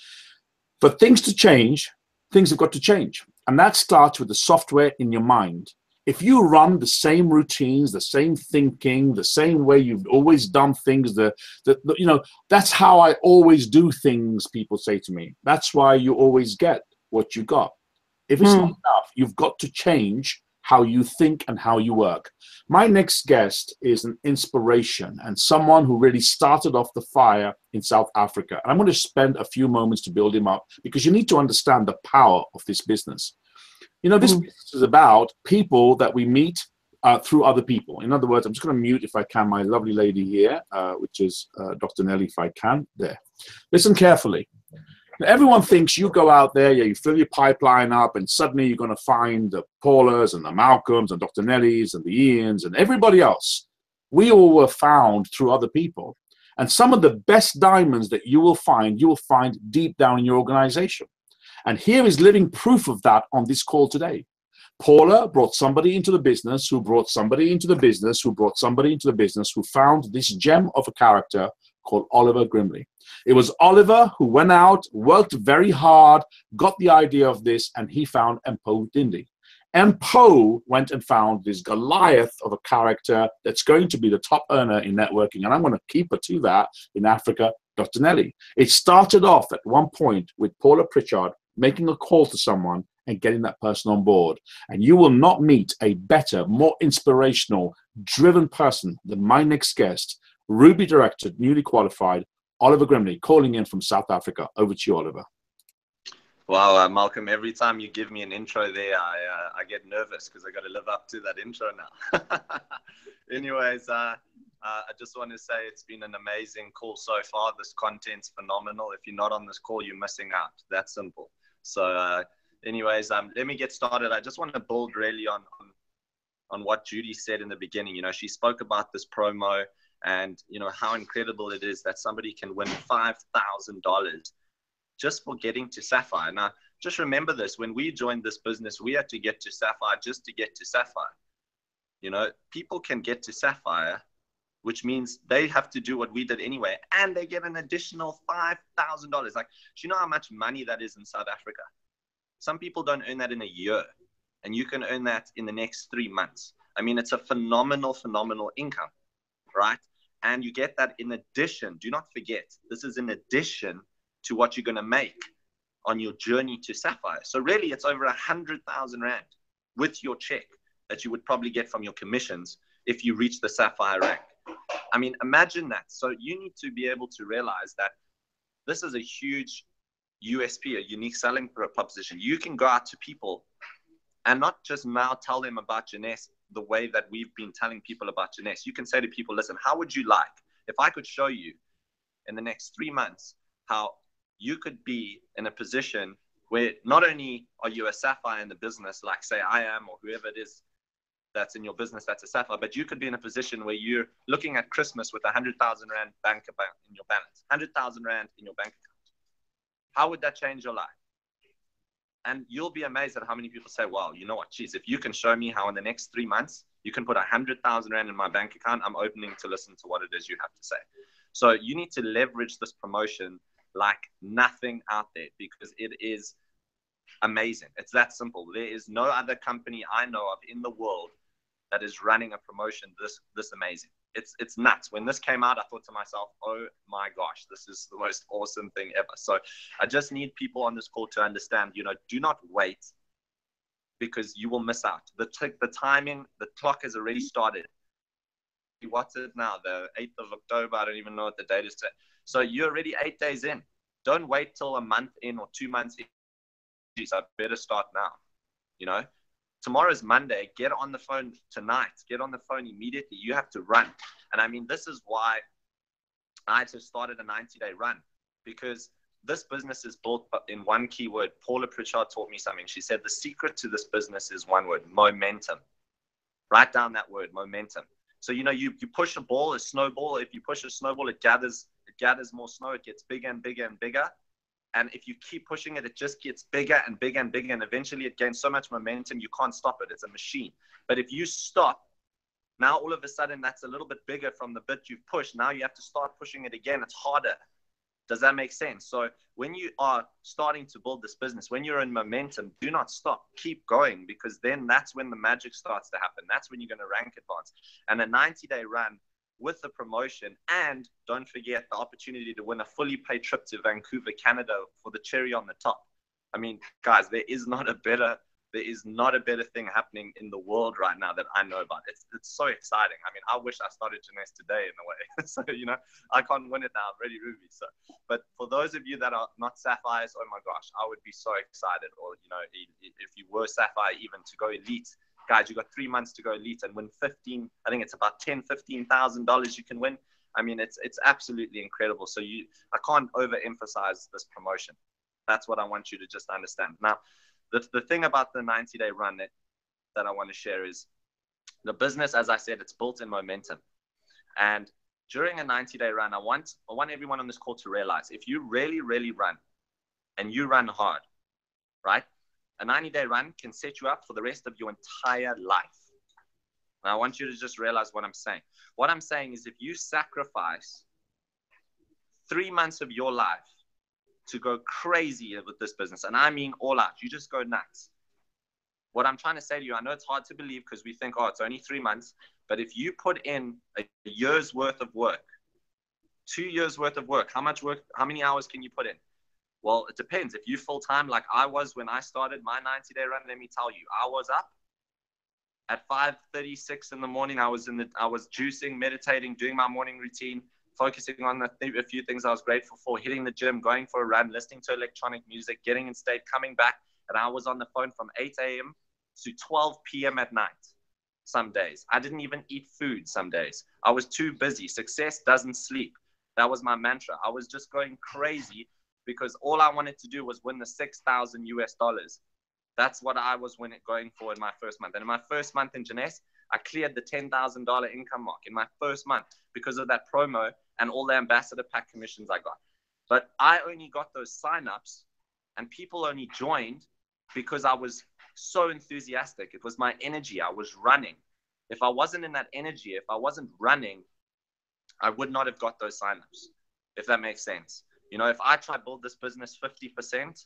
For things to change, things have got to change. And that starts with the software in your mind. If you run the same routines, the same thinking, the same way you've always done things, you know, that's how I always do things, people say to me. That's why you always get what you got. If it's not enough, you've got to change how you think and how you work. My next guest is an inspiration and someone who really started off the fire in South Africa. And I'm going to spend a few moments to build him up, because you need to understand the power of this business. You know, this business is about people that we meet through other people. In other words, I'm just going to mute, if I can, my lovely lady here, which is Dr. Nelly, if I can. There. Listen carefully. Now, everyone thinks you go out there, you fill your pipeline up, and suddenly you're going to find the Paulas and the Malcolms and Dr. Nellies and the Ians and everybody else. We all were found through other people. And some of the best diamonds that you will find deep down in your organization. And here is living proof of that on this call today. Paula brought somebody into the business, who brought somebody into the business, who brought somebody into the business, who found this gem of a character called Oliver Grimley. It was Oliver who went out, worked very hard, got the idea of this, and he found Mpo Dindi. Mpo went and found this Goliath of a character that's going to be the top earner in networking, and I'm going to keep her to that in Africa, Dr. Nelly. It started off at one point with Paula Pritchard making a call to someone and getting that person on board. And you will not meet a better, more inspirational, driven person than my next guest, Ruby director, newly qualified, Oliver Grimley, calling in from South Africa. Over to you, Oliver. Wow, Malcolm, every time you give me an intro there, I get nervous because I got to live up to that intro now. Anyways, I just want to say it's been an amazing call so far. This content's phenomenal. If you're not on this call, you're missing out. That's simple. So anyways, let me get started. I just want to build really on what Judy said in the beginning. You know, she spoke about this promo and, you know, how incredible it is that somebody can win $5,000 just for getting to Sapphire. Now, just remember this. When we joined this business, we had to get to Sapphire just to get to Sapphire. You know, people can get to Sapphire, which means they have to do what we did anyway, and they get an additional $5,000. Like, do you know how much money that is in South Africa? Some people don't earn that in a year, and you can earn that in the next 3 months. I mean, it's a phenomenal, phenomenal income, right? And you get that in addition. Do not forget, this is in addition to what you're going to make on your journey to Sapphire. So really, it's over 100,000 Rand with your check that you would probably get from your commissions if you reach the Sapphire rank. I mean, imagine that. So you need to be able to realize that this is a huge USP, a unique selling proposition. You can go out to people and not just now tell them about Jeunesse the way that we've been telling people about Jeunesse. You can say to people, listen, how would you like if I could show you in the next 3 months how you could be in a position where not only are you a Sapphire in the business, like say I am, or whoever it is that's in your business that's a Sapphire, but you could be in a position where you're looking at Christmas with 100,000 Rand bank account in your balance, 100,000 Rand in your bank account. How would that change your life? And you'll be amazed at how many people say, wow, you know what, geez, if you can show me how in the next 3 months you can put 100,000 Rand in my bank account, I'm opening to listen to what it is you have to say. So you need to leverage this promotion like nothing out there because it is amazing. It's that simple. There is no other company I know of in the world that is running a promotion this amazing. It's nuts. When this came out, I thought to myself, oh my gosh, this is the most awesome thing ever. So I just need people on this call to understand, you know, do not wait because you will miss out. The timing, the clock has already started. What's it now? The 8th of October. I don't even know what the date is today. So you're already 8 days in. Don't wait till a month in or 2 months in. Geez, I better start now. You know, tomorrow's Monday. Get on the phone tonight. Get on the phone immediately. You have to run. And I mean, this is why I just started a 90-day run, because this business is built in one key word. Paula Pritchard taught me something. She said the secret to this business is one word: momentum. Write down that word, momentum. So, you know, you push a ball, a snowball. If you push a snowball, it gathers more snow. It gets bigger and bigger and bigger. And if you keep pushing it, it just gets bigger and bigger and bigger. And eventually it gains so much momentum, you can't stop it. It's a machine. But if you stop, now all of a sudden that's a little bit bigger from the bit you've pushed. Now you have to start pushing it again. It's harder. Does that make sense? So when you are starting to build this business, when you're in momentum, do not stop. Keep going, because then that's when the magic starts to happen. That's when you're going to rank advance. And a 90-day run with the promotion, and don't forget the opportunity to win a fully paid trip to Vancouver, Canada for the cherry on the top. I mean, guys, there is not a better thing happening in the world right now that I know about. It's so exciting. I mean, I wish I started Jeunesse today in a way. So, you know, I can't win it now. I'm ready, Ruby. So, but for those of you that are not Sapphires, oh my gosh, I would be so excited. Or, you know, if you were Sapphire, even to go elite. Guys, you got 3 months to go elite and win 15. I think it's about $15,000 you can win. I mean, it's absolutely incredible. So I can't overemphasize this promotion. That's what I want you to just understand. Now, the thing about the 90-day run that I want to share is the business, as I said, it's built in momentum. And during a 90-day run, I want everyone on this call to realize, if you really, really run and you run hard, right? A 90-day run can set you up for the rest of your entire life. And I want you to just realize what I'm saying. What I'm saying is, if you sacrifice 3 months of your life to go crazy with this business, and I mean all out, you just go nuts. What I'm trying to say to you, I know it's hard to believe because we think, oh, it's only 3 months. But if you put in a year's worth of work, 2 years worth of work, how much work, how many hours can you put in? Well, it depends. If you full-time, like I was when I started my 90-day run, let me tell you, I was up at 5:36 in the morning. I was juicing, meditating, doing my morning routine, focusing on a few things I was grateful for, hitting the gym, going for a run, listening to electronic music, getting in state, coming back. And I was on the phone from 8 a.m. to 12 p.m. at night. Some days I didn't even eat food. Some days I was too busy. Success doesn't sleep. That was my mantra. I was just going crazy because all I wanted to do was win the $6,000 US. That's what I was going for in my first month. And in my first month in Jeunesse, I cleared the $10,000 income mark in my first month because of that promo and all the ambassador pack commissions I got. But I only got those signups and people only joined because I was so enthusiastic. It was my energy. I was running. If I wasn't in that energy, if I wasn't running, I would not have got those signups, if that makes sense. You know, if I try to build this business 50%,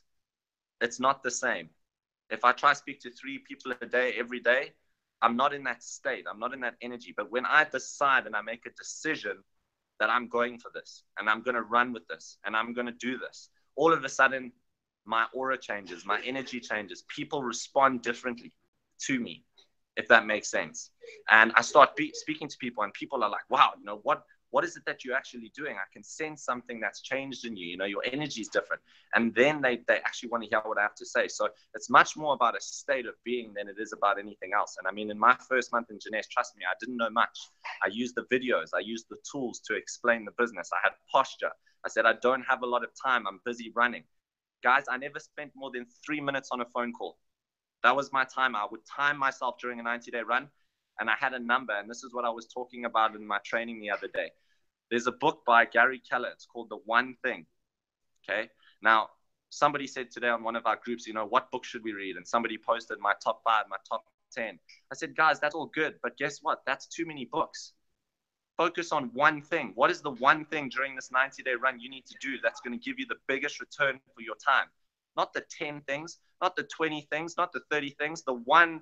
it's not the same. If I try to speak to 3 people a day, every day, I'm not in that state. I'm not in that energy. But when I decide and I make a decision that I'm going for this and I'm going to run with this and I'm going to do this, all of a sudden, my aura changes, my energy changes. People respond differently to me, if that makes sense. And I start speaking to people and people are like, wow, you know, what is it that you're actually doing? I can sense something that's changed in you. You know, your energy is different. And then they actually want to hear what I have to say. So it's much more about a state of being than it is about anything else. And I mean, in my first month in Jeunesse, trust me, I didn't know much. I used the videos. I used the tools to explain the business. I had posture. I said, I don't have a lot of time. I'm busy running. Guys, I never spent more than 3 minutes on a phone call. That was my time. I would time myself during a 90-day run, and I had a number. And this is what I was talking about in my training the other day. There's a book by Gary Keller. It's called The One Thing. Okay. Now, somebody said today on one of our groups, you know, what book should we read? And somebody posted my top 5, my top 10. I said, guys, that's all good. But guess what? That's too many books. Focus on one thing. What is the one thing during this 90-day run you need to do that's going to give you the biggest return for your time? Not the 10 things, not the 20 things, not the 30 things. The one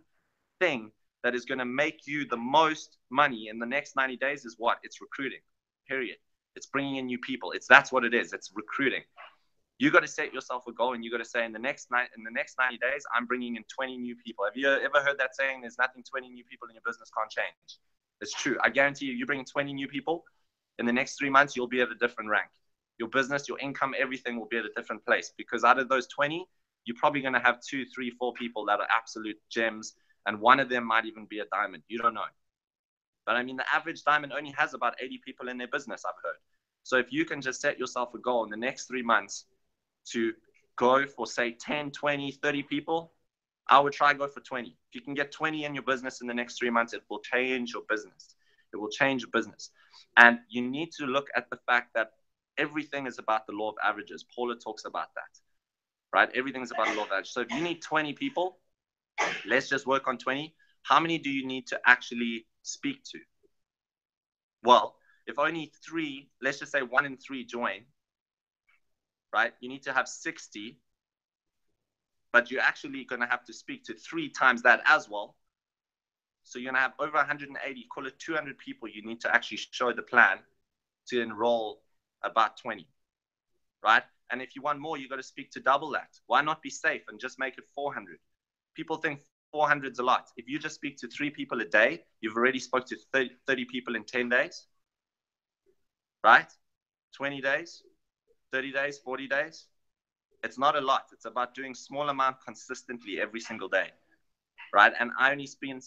thing that is going to make you the most money in the next 90 days is what? It's recruiting, period. It's bringing in new people. That's what it is. It's recruiting. You got to set yourself a goal and you got to say in the next 90 days, I'm bringing in 20 new people. Have you ever heard that saying, there's nothing 20 new people in your business can't change? It's true. I guarantee you bring 20 new people in the next 3 months, you'll be at a different rank. Your business, your income, everything will be at a different place because out of those 20, you're probably going to have 2, 3, 4 people that are absolute gems. And one of them might even be a diamond. You don't know. But I mean, the average diamond only has about 80 people in their business, I've heard. So if you can just set yourself a goal in the next 3 months to go for, say, 10, 20, 30 people, I would try go for 20. If you can get 20 in your business in the next 3 months, it will change your business. It will change your business. And you need to look at the fact that everything is about the law of averages. Paula talks about that, right? Everything is about the law of averages. So if you need 20 people, let's just work on 20. How many do you need to actually speak to? Well, if only 3, let's just say 1 in 3 join, right? You need to have 60, but you're actually going to have to speak to 3 times that as well. So you're going to have over 180, call it 200 people you need to actually show the plan to enroll about 20, right? And if you want more, you got to speak to double that. Why not be safe and just make it 400? People think 400 is a lot. If you just speak to 3 people a day, you've already spoke to 30 people in 10 days, right? 20 days, 30 days, 40 days. It's not a lot. It's about doing small amount consistently every single day, right? And I only spend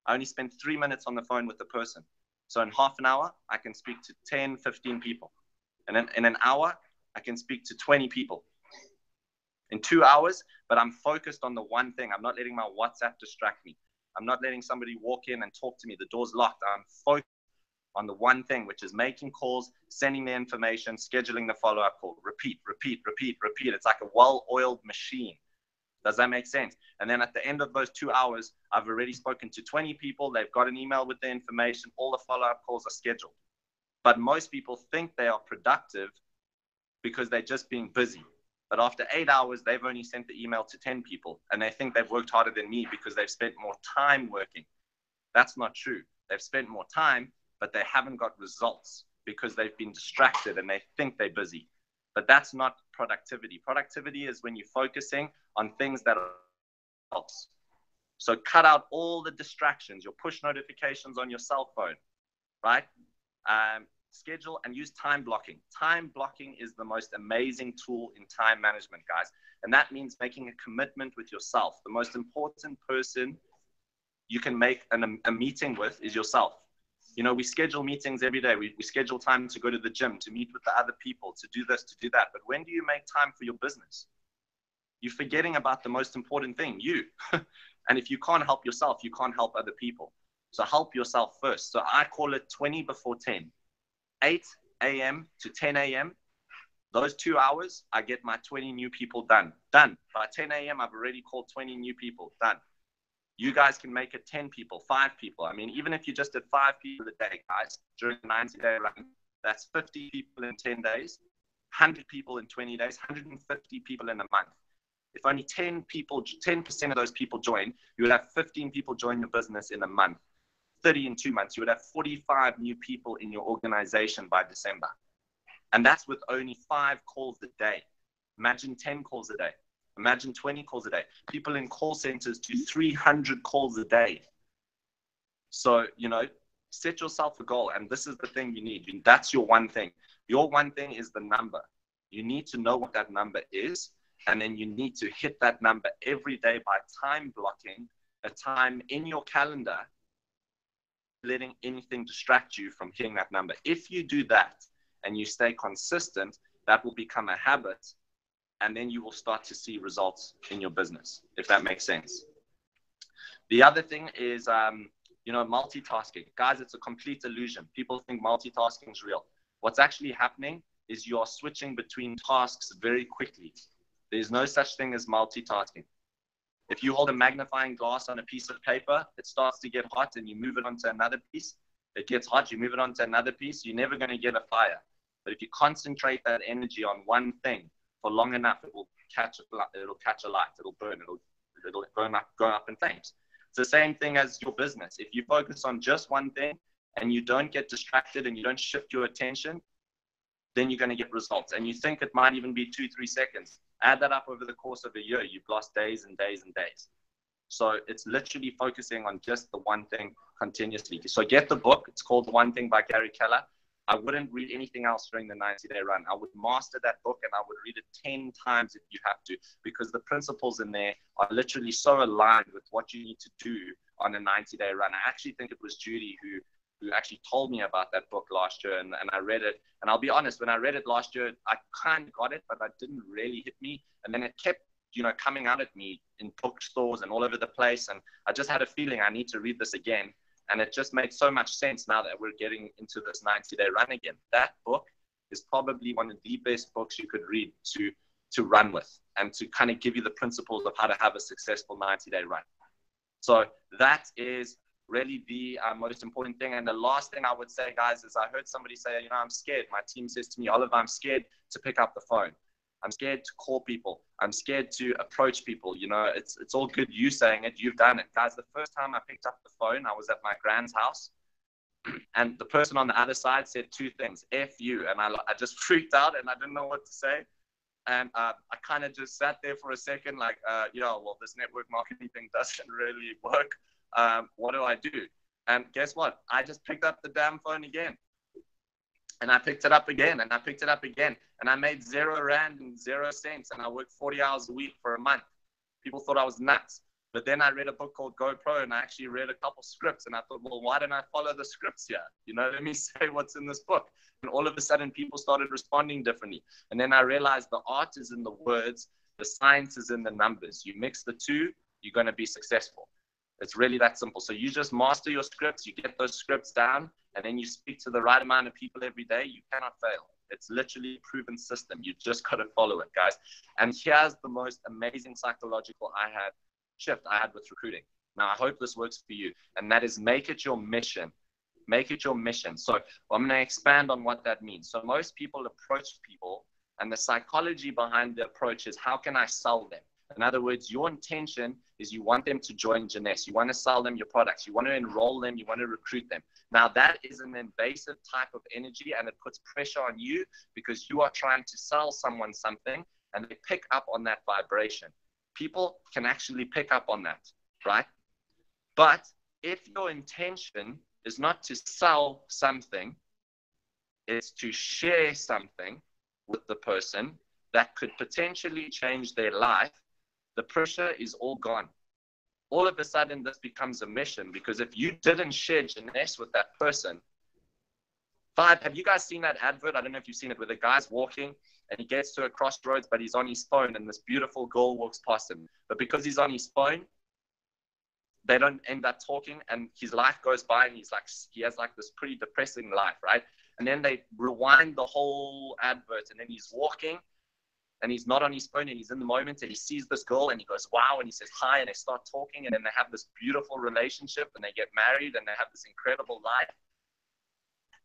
3 minutes on the phone with the person. So in half an hour, I can speak to 10, 15 people. And then in an hour, I can speak to 20 people. In 2 hours, but I'm focused on the one thing. I'm not letting my WhatsApp distract me. I'm not letting somebody walk in and talk to me. The door's locked. I'm focused on the one thing, which is making calls, sending the information, scheduling the follow-up call. Repeat, repeat, repeat, repeat. It's like a well-oiled machine. Does that make sense? And then at the end of those 2 hours, I've already spoken to 20 people. They've got an email with the information. All the follow-up calls are scheduled. But most people think they are productive because they're just being busy. But after 8 hours, they've only sent the email to 10 people. And they think they've worked harder than me because they've spent more time working. That's not true. They've spent more time, but they haven't got results because they've been distracted and they think they're busy. But that's not productivity. Productivity is when you're focusing on things that are helps. So cut out all the distractions, your push notifications on your cell phone, right? Schedule and use time blocking. Time blocking is the most amazing tool in time management, guys. And that means making a commitment with yourself. The most important person you can make a meeting with is yourself. You know, we schedule meetings every day. We schedule time to go to the gym, to meet with the other people, to do this, to do that. But when do you make time for your business? You're forgetting about the most important thing, you. And if you can't help yourself, you can't help other people. So help yourself first. So I call it 20 before 10. 8 a.m. to 10 a.m. Those 2 hours, I get my 20 new people done. Done. By 10 a.m., I've already called 20 new people. Done. You guys can make it 10 people, 5 people. I mean, even if you just did 5 people a day, guys, during the 90-day run, that's 50 people in 10 days, 100 people in 20 days, 150 people in a month. If only 10% of those people join, you would have 15 people join your business in a month. 30 in 2 months, you would have 45 new people in your organization by December. And that's with only 5 calls a day. Imagine 10 calls a day. Imagine 20 calls a day. People in call centers do 300 calls a day. So, you know, set yourself a goal. And this is the thing you need. That's your one thing. Your one thing is the number. You need to know what that number is. And then you need to hit that number every day by time blocking a time in your calendar, letting anything distract you from hitting that number. If you do that and you stay consistent, that will become a habit. And then you will start to see results in your business, if that makes sense. The other thing is, you know, multitasking. Guys, it's a complete illusion. People think multitasking is real. What's actually happening is you are switching between tasks very quickly. There's no such thing as multitasking. If you hold a magnifying glass on a piece of paper, it starts to get hot and you move it onto another piece. It gets hot, you move it onto another piece. You're never going to get a fire. But if you concentrate that energy on one thing, for long enough, it will catch a light, it'll burn, it'll burn up, go up in flames. It's the same thing as your business. If you focus on just one thing and you don't get distracted and you don't shift your attention, then you're going to get results. And you think it might even be 2-3 seconds. Add that up over the course of a year, you've lost days and days and days. So it's literally focusing on just the one thing continuously. So get the book. It's called The One Thing by Gary Keller. I wouldn't read anything else during the 90-day run. I would master that book and I would read it 10 times if you have to, because the principles in there are literally so aligned with what you need to do on a 90-day run. I actually think it was Judy who actually told me about that book last year, and I read it. And I'll be honest, when I read it last year, I kind of got it, but it didn't really hit me. And then it kept, you know, coming out at me in bookstores and all over the place. And I just had a feeling I need to read this again. And it just makes so much sense now that we're getting into this 90-day run again. That book is probably one of the best books you could read to run with and to kind of give you the principles of how to have a successful 90-day run. So that is really the most important thing. And the last thing I would say, guys, is I heard somebody say, you know, I'm scared. My team says to me, Oliver, I'm scared to pick up the phone. I'm scared to call people. I'm scared to approach people. You know, it's all good you saying it. You've done it. Guys, the first time I picked up the phone, I was at my grand's house. And the person on the other side said 2 things, F you. And I just freaked out and I didn't know what to say. And I kind of just sat there for a second like, you know, well, this network marketing thing doesn't really work. What do I do? And guess what? I just picked up the damn phone again. And I picked it up again, and I picked it up again. And I made 0 rand and 0 cents, and I worked 40 hours a week for a month. People thought I was nuts. But then I read a book called GoPro, and I actually read a couple scripts, and I thought, well, why don't I follow the scripts here? You know, let me say what's in this book. And all of a sudden, people started responding differently. And then I realized the art is in the words, the science is in the numbers. You mix the two, you're going to be successful. It's really that simple. So you just master your scripts, you get those scripts down, and then you speak to the right amount of people every day. You cannot fail. It's literally a proven system. You just got to follow it, guys. And here's the most amazing psychological shift I had with recruiting. Now, I hope this works for you. And that is make it your mission. Make it your mission. So I'm going to expand on what that means. So most people approach people, and the psychology behind the approach is, how can I sell them? In other words, your intention is you want them to join Jeunesse. You want to sell them your products. You want to enroll them. You want to recruit them. Now, that is an invasive type of energy, and it puts pressure on you because you are trying to sell someone something, and they pick up on that vibration. People can actually pick up on that, right? But if your intention is not to sell something, it's to share something with the person that could potentially change their life, the pressure is all gone. All of a sudden, this becomes a mission, because if you didn't share Jeunesse with that person, have you guys seen that advert? I don't know if you've seen it, where the guy's walking and he gets to a crossroads, but he's on his phone, and this beautiful girl walks past him. But because he's on his phone, they don't end up talking, and his life goes by, and he has like this pretty depressing life, right? And then they rewind the whole advert, and then he's walking, and he's not on his phone, and he's in the moment, and he sees this girl, and he goes, wow, and he says hi, and they start talking, and then they have this beautiful relationship, and they get married, and they have this incredible life.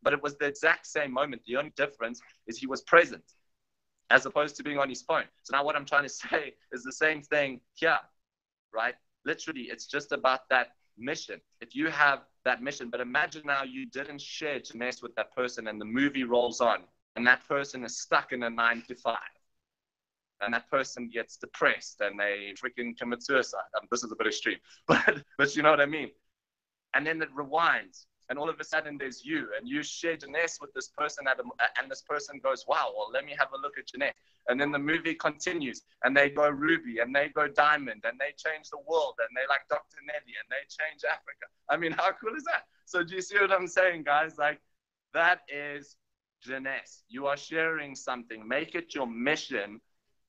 But it was the exact same moment. The only difference is he was present, as opposed to being on his phone. So now what I'm trying to say is the same thing here, right? Literally, it's just about that mission. If you have that mission, but imagine now you didn't share Jeunesse with that person, and the movie rolls on, and that person is stuck in a 9-to-5. And that person gets depressed, and they freaking commit suicide. This is a bit extreme, but you know what I mean? And then it rewinds, and all of a sudden there's you, and you share Jeunesse with this person, and this person goes, wow, well, let me have a look at Jeunesse. And then the movie continues, and they go Ruby, and they go Diamond, and they change the world, and they like Dr. Nelly, and they change Africa. I mean, how cool is that? So do you see what I'm saying, guys? Like, that is Jeunesse. You are sharing something. Make it your mission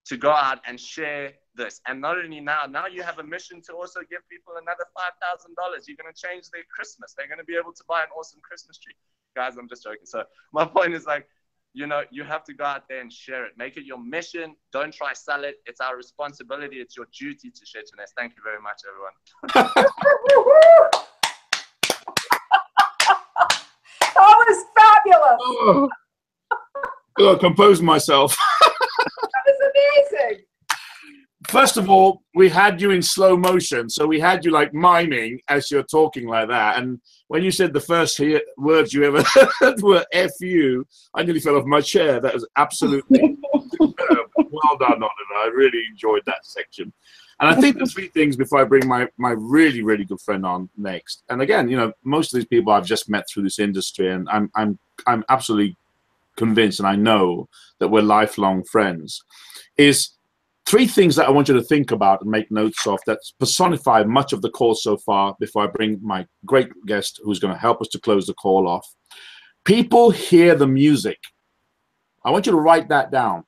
to go out and share this. And not only now you have a mission to also give people another $5,000. You're going to change their Christmas. They're going to be able to buy an awesome Christmas tree. Guys, I'm just joking. So my point is, like, you know, you have to go out there and share it. Make it your mission. Don't try sell it. It's our responsibility. It's your duty to share Jeunesse. Thank you very much, everyone. That was fabulous. Oh, compose myself. That was amazing. First of all, we had you in slow motion, so we had you like miming as you're talking like that. And when you said the first words you ever heard were "F you," I nearly fell off my chair. That was absolutely superb. Well done, Oliver. I really enjoyed that section. And I think the three things before I bring my really, really good friend on next. And again, you know, most of these people I've just met through this industry, and I'm absolutely convinced, and I know that we're lifelong friends, is three things that I want you to think about and make notes of that personify much of the call so far before I bring my great guest who's going to help us to close the call off. People hear the music. I want you to write that down.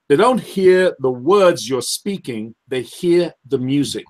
They don't hear the words you're speaking, they hear the music.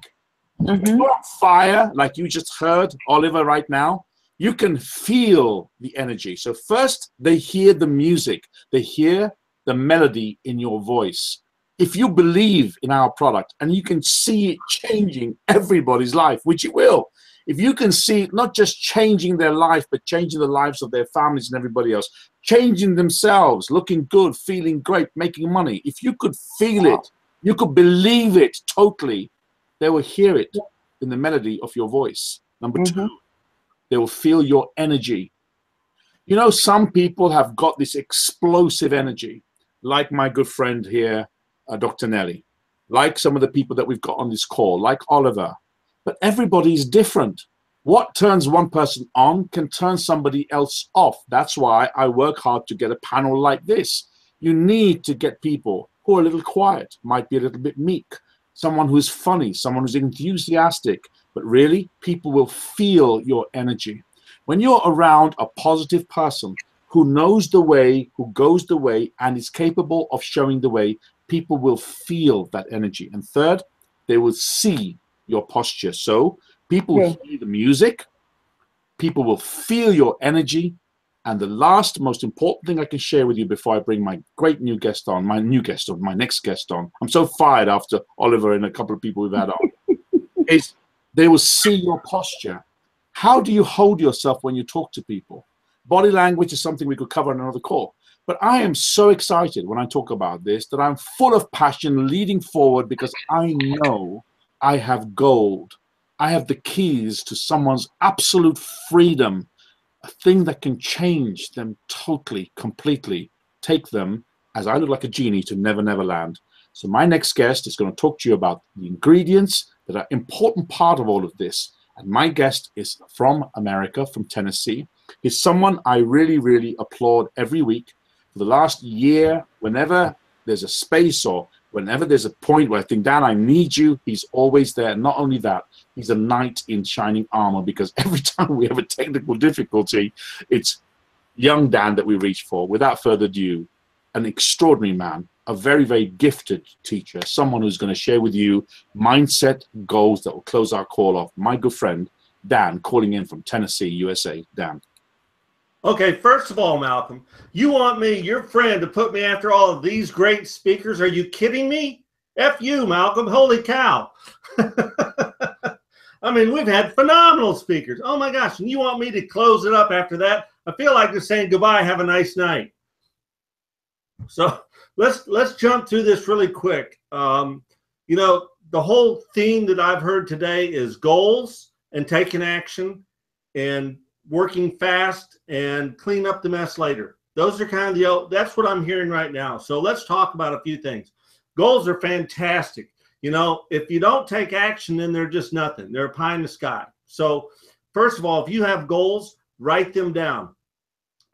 When you're on fire, like you just heard, Oliver, right now, you can feel the energy. So first, they hear the music. They hear the melody in your voice. If you believe in our product and you can see it changing everybody's life, which it will, if you can see it not just changing their life, but changing the lives of their families and everybody else, changing themselves, looking good, feeling great, making money, if you could feel it, you could believe it totally, they will hear it in the melody of your voice. Number two, they will feel your energy. You know, some people have got this explosive energy, like my good friend here, Dr. Nelly, like some of the people that we've got on this call, like Oliver. But everybody's different. What turns one person on can turn somebody else off. That's why I work hard to get a panel like this. You need to get people who are a little quiet, might be a little bit meek, someone who's funny, someone who's enthusiastic, but really people will feel your energy. When you're around a positive person who knows the way, who goes the way, and is capable of showing the way, people will feel that energy. And third, they will see your posture. So People hear the music, people will feel your energy. And the last most important thing I can share with you before I bring my great new guest on, my next guest on, I'm so fired after Oliver and a couple of people we've had on, is they will see your posture. How do you hold yourself when you talk to people? Body language is something we could cover in another call. But I am so excited when I talk about this that I'm full of passion leading forward because I know I have gold. I have the keys to someone's absolute freedom, a thing that can change them totally, completely, take them, as I look like a genie, to Never Never Land. So my next guest is going to talk to you about the ingredients that are an important part of all of this. And my guest is from America, from Tennessee. He's someone I really, really applaud every week. For the last year, whenever there's a space or whenever there's a point where I think, Dan, I need you, he's always there. And not only that, he's a knight in shining armor, because every time we have a technical difficulty, it's young Dan that we reach for. Without further ado, an extraordinary man, a very, very gifted teacher, someone who's going to share with you mindset goals that will close our call off. My good friend, Dan, calling in from Tennessee, USA. Dan. Okay, first of all, Malcolm, you want me, your friend, to put me after all of these great speakers? Are you kidding me? F you, Malcolm. Holy cow. I mean, we've had phenomenal speakers. Oh, my gosh. And you want me to close it up after that? I feel like just saying goodbye, have a nice night. So let's jump through this really quick. You know, the whole theme that I've heard today is goals and taking action and working fast and clean up the mess later. Those are kind of that's what I'm hearing right now. So let's talk about a few things. Goals are fantastic. You know, if you don't take action, then they're just nothing. They're a pie in the sky. So first of all, if you have goals, write them down.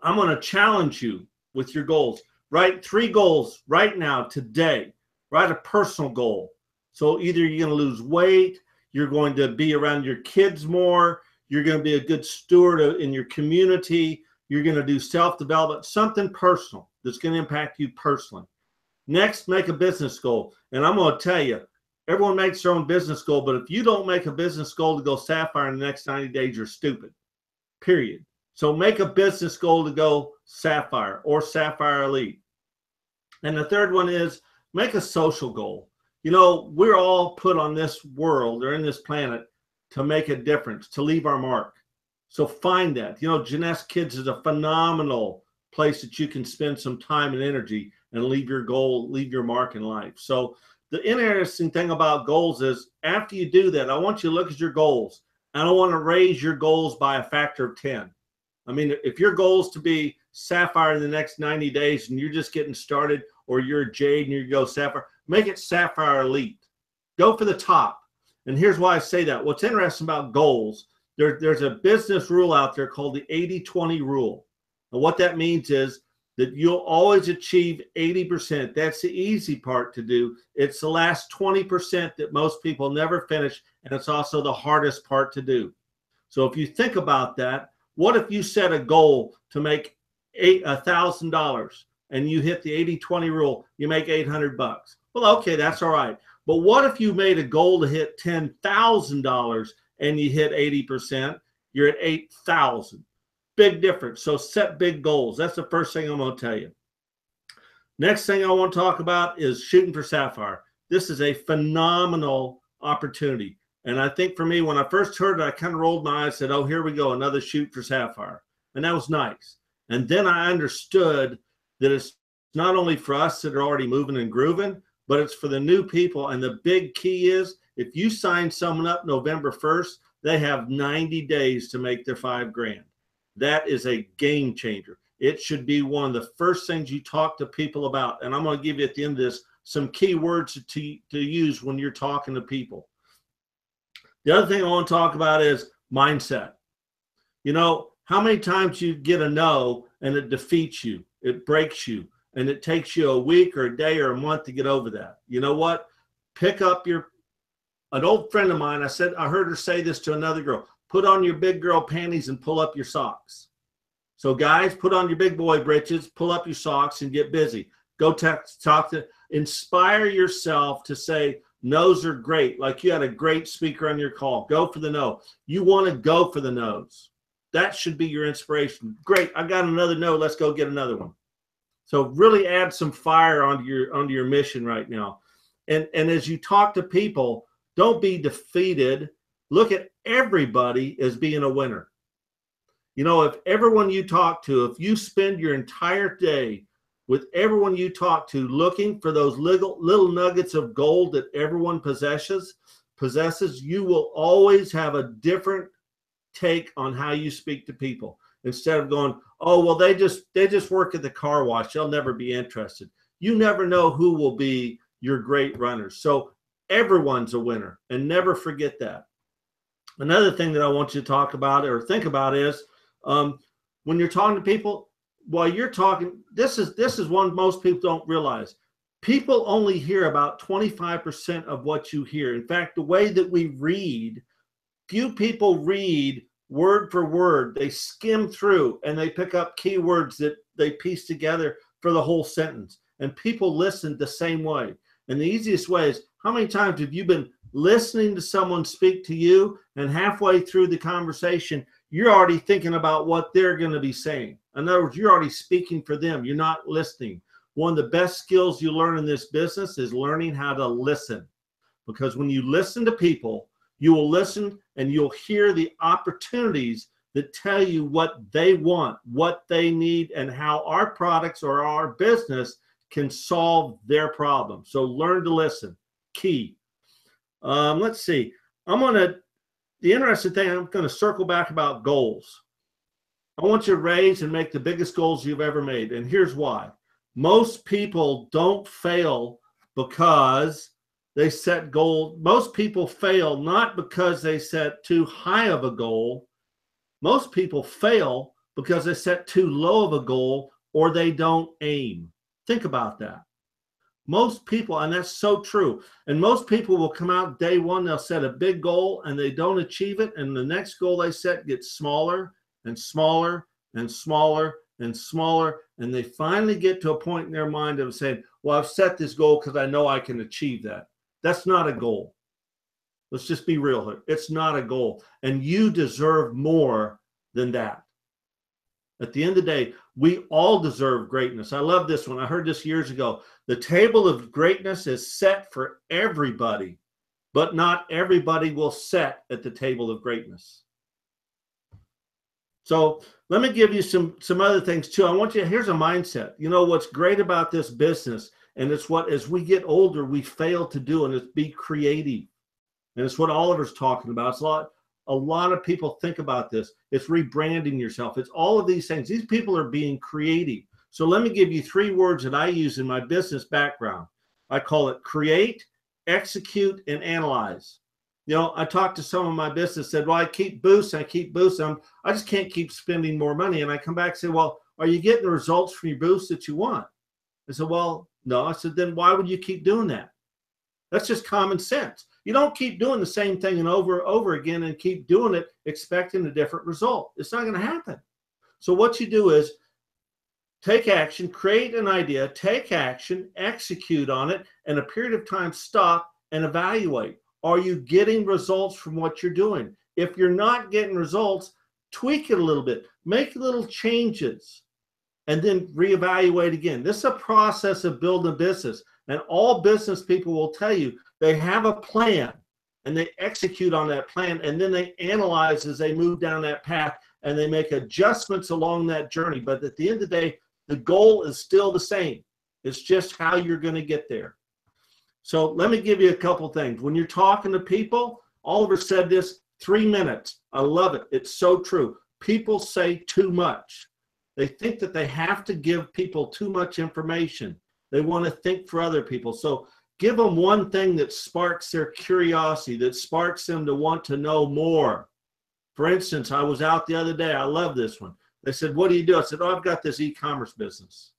I'm going to challenge you with your goals. Write 3 goals right now, today. Write a personal goal. So either you're going to lose weight, you're going to be around your kids more, you're going to be a good steward in your community, you're going to do self-development, something personal that's going to impact you personally. Next, make a business goal. And I'm going to tell you, everyone makes their own business goal, but if you don't make a business goal to go Sapphire in the next 90 days, you're stupid, period. So make a business goal to go Sapphire or Sapphire Elite. And the third one is make a social goal. You know, we're all put on this world or in this planet to make a difference, to leave our mark. So find that. You know, Jeunesse Kids is a phenomenal place that you can spend some time and energy and leave your goal, leave your mark in life. So the interesting thing about goals is after you do that, I want you to look at your goals. And I want to raise your goals by a factor of 10. I mean, if your goal is to be Sapphire in the next 90 days and you're just getting started, or you're Jade and you go Sapphire, make it Sapphire Elite. Go for the top. And here's why I say that. What's interesting about goals, there's a business rule out there called the 80-20 rule. And what that means is that you'll always achieve 80%. That's the easy part to do. It's the last 20% that most people never finish, and it's also the hardest part to do. So if you think about that, what if you set a goal to make $1,000 and you hit the 80-20 rule, you make $800? Well, okay, that's all right. But what if you made a goal to hit $10,000 and you hit 80%? You're at 8,000. Big difference. So set big goals. That's the first thing I'm going to tell you. Next thing I want to talk about is shooting for Sapphire. This is a phenomenal opportunity. And I think for me, when I first heard it, I kind of rolled my eyes and said, oh, here we go, another shoot for Sapphire. And that was nice. And then I understood that it's not only for us that are already moving and grooving, but it's for the new people. And the big key is if you sign someone up November 1st, they have 90 days to make their $5,000. That is a game changer. It should be one of the first things you talk to people about. And I'm going to give you at the end of this some key words to use when you're talking to people. The other thing I want to talk about is mindset. You know, how many times you get a no and it defeats you, it breaks you, and it takes you a week or a day or a month to get over that. You know what? Pick up an old friend of mine, I heard her say this to another girl, put on your big girl panties and pull up your socks. So guys, put on your big boy britches, pull up your socks and get busy. Go talk to, inspire yourself to say, No's are great. Like you had a great speaker on your call. Go for the no. You want to go for the no's. That should be your inspiration. Great, I got another no. Let's go get another one. So really add some fire onto your mission right now. And as you talk to people, don't be defeated. Look at everybody as being a winner. You know, if everyone you talk to, if you spend your entire day with everyone you talk to looking for those little nuggets of gold that everyone possesses, you will always have a different take on how you speak to people. Instead of going, oh, well, they just work at the car wash, they'll never be interested. You never know who will be your great runners. So everyone's a winner, and never forget that. Another thing that I want you to talk about or think about is when you're talking to people, while you're talking, this is one most people don't realize. People only hear about 25% of what you hear. In fact, the way that we read, few people read word for word. They skim through and they pick up keywords that they piece together for the whole sentence. And people listen the same way. And the easiest way is, how many times have you been listening to someone speak to you, and halfway through the conversation, you're already thinking about what they're going to be saying? In other words, you're already speaking for them. You're not listening. One of the best skills you learn in this business is learning how to listen. Because when you listen to people, you will listen and you'll hear the opportunities that tell you what they want, what they need, and how our products or our business can solve their problem. So learn to listen. Key. Let's see. The interesting thing, I'm going to circle back about goals. I want you to raise and make the biggest goals you've ever made. And here's why. Most people don't fail because they set goals. Most people fail not because they set too high of a goal. Most people fail because they set too low of a goal, or they don't aim. Think about that. Most people, and that's so true, and most people will come out day one, they'll set a big goal and they don't achieve it, and the next goal they set gets smaller and smaller and smaller and smaller, and they finally get to a point in their mind of saying, well, I've set this goal because I know I can achieve that. That's not a goal. Let's just be real here. It's not a goal, and you deserve more than that. At the end of the day, we all deserve greatness. I love this one. I heard this years ago. The table of greatness is set for everybody, but not everybody will sit at the table of greatness. So let me give you some other things too. I want you, here's a mindset. You know, what's great about this business, and it's what, as we get older, we fail to do, and it's be creative. And it's what Oliver's talking about. It's a lot of people think about this. It's rebranding yourself. It's all of these things. These people are being creative. So let me give you 3 words that I use in my business background. I call it create, execute, and analyze. You know, I talked to some of my business, said, well, I keep boosting. I just can't keep spending more money. And I come back and say, well, are you getting the results from your boost that you want? I said, well, no. I said, then why would you keep doing that? That's just common sense. You don't keep doing the same thing and over again and keep doing it expecting a different result. It's not going to happen. So what you do is take action, create an idea, take action, execute on it, and a period of time stop and evaluate. Are you getting results from what you're doing? If you're not getting results, tweak it a little bit, make little changes, and then reevaluate again. This is a process of building a business. And all business people will tell you they have a plan and they execute on that plan, and then they analyze as they move down that path and they make adjustments along that journey. But at the end of the day, the goal is still the same. It's just how you're going to get there. So let me give you a couple things. When you're talking to people, Oliver said this, 3 minutes. I love it. It's so true. People say too much. They think that they have to give people too much information. They want to think for other people. So give them one thing that sparks their curiosity, that sparks them to want to know more. For instance, I was out the other day. I love this one. They said, what do you do? I said, oh, I've got this e-commerce business.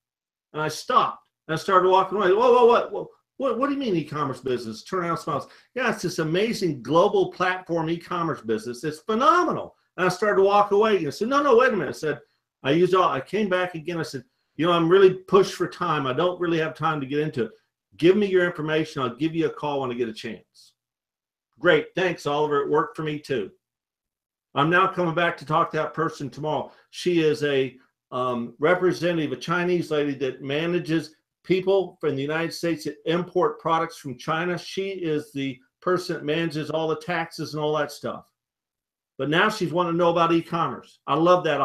And I stopped. And I started walking away. Whoa. What do you mean e-commerce business? Turn around and smiles. Yeah, it's this amazing global platform e-commerce business. It's phenomenal. And I started to walk away. And I said, no, wait a minute. I said, I came back again. I said, you know, I'm really pushed for time. I don't really have time to get into it. Give me your information. I'll give you a call when I get a chance. Great. Thanks, Oliver. It worked for me too. I'm now coming back to talk to that person tomorrow. She is a representative, a Chinese lady that manages people from the United States that import products from China. She is the person that manages all the taxes and all that stuff. But now she's wanting to know about e-commerce. I love that.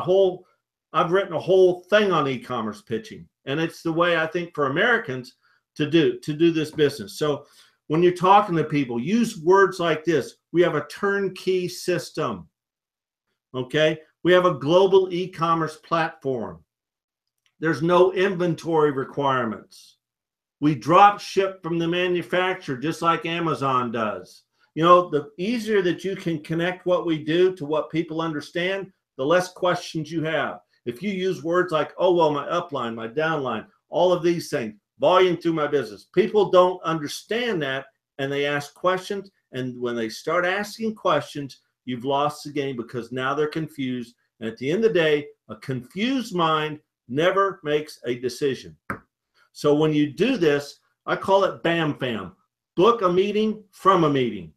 I've written a whole thing on e-commerce pitching, and it's the way I think for Americans to do this business. So when you're talking to people, use words like this. We have a turnkey system. Okay, we have a global e-commerce platform. There's no inventory requirements. We drop ship from the manufacturer just like Amazon does. You know, the easier that you can connect what we do to what people understand, the less questions you have. If you use words like, oh, well, my upline, my downline, all of these things, volume through my business, people don't understand that and they ask questions. And when they start asking questions, you've lost the game because now they're confused. And at the end of the day, a confused mind never makes a decision. So when you do this, I call it BAM FAM. Book a meeting from a meeting.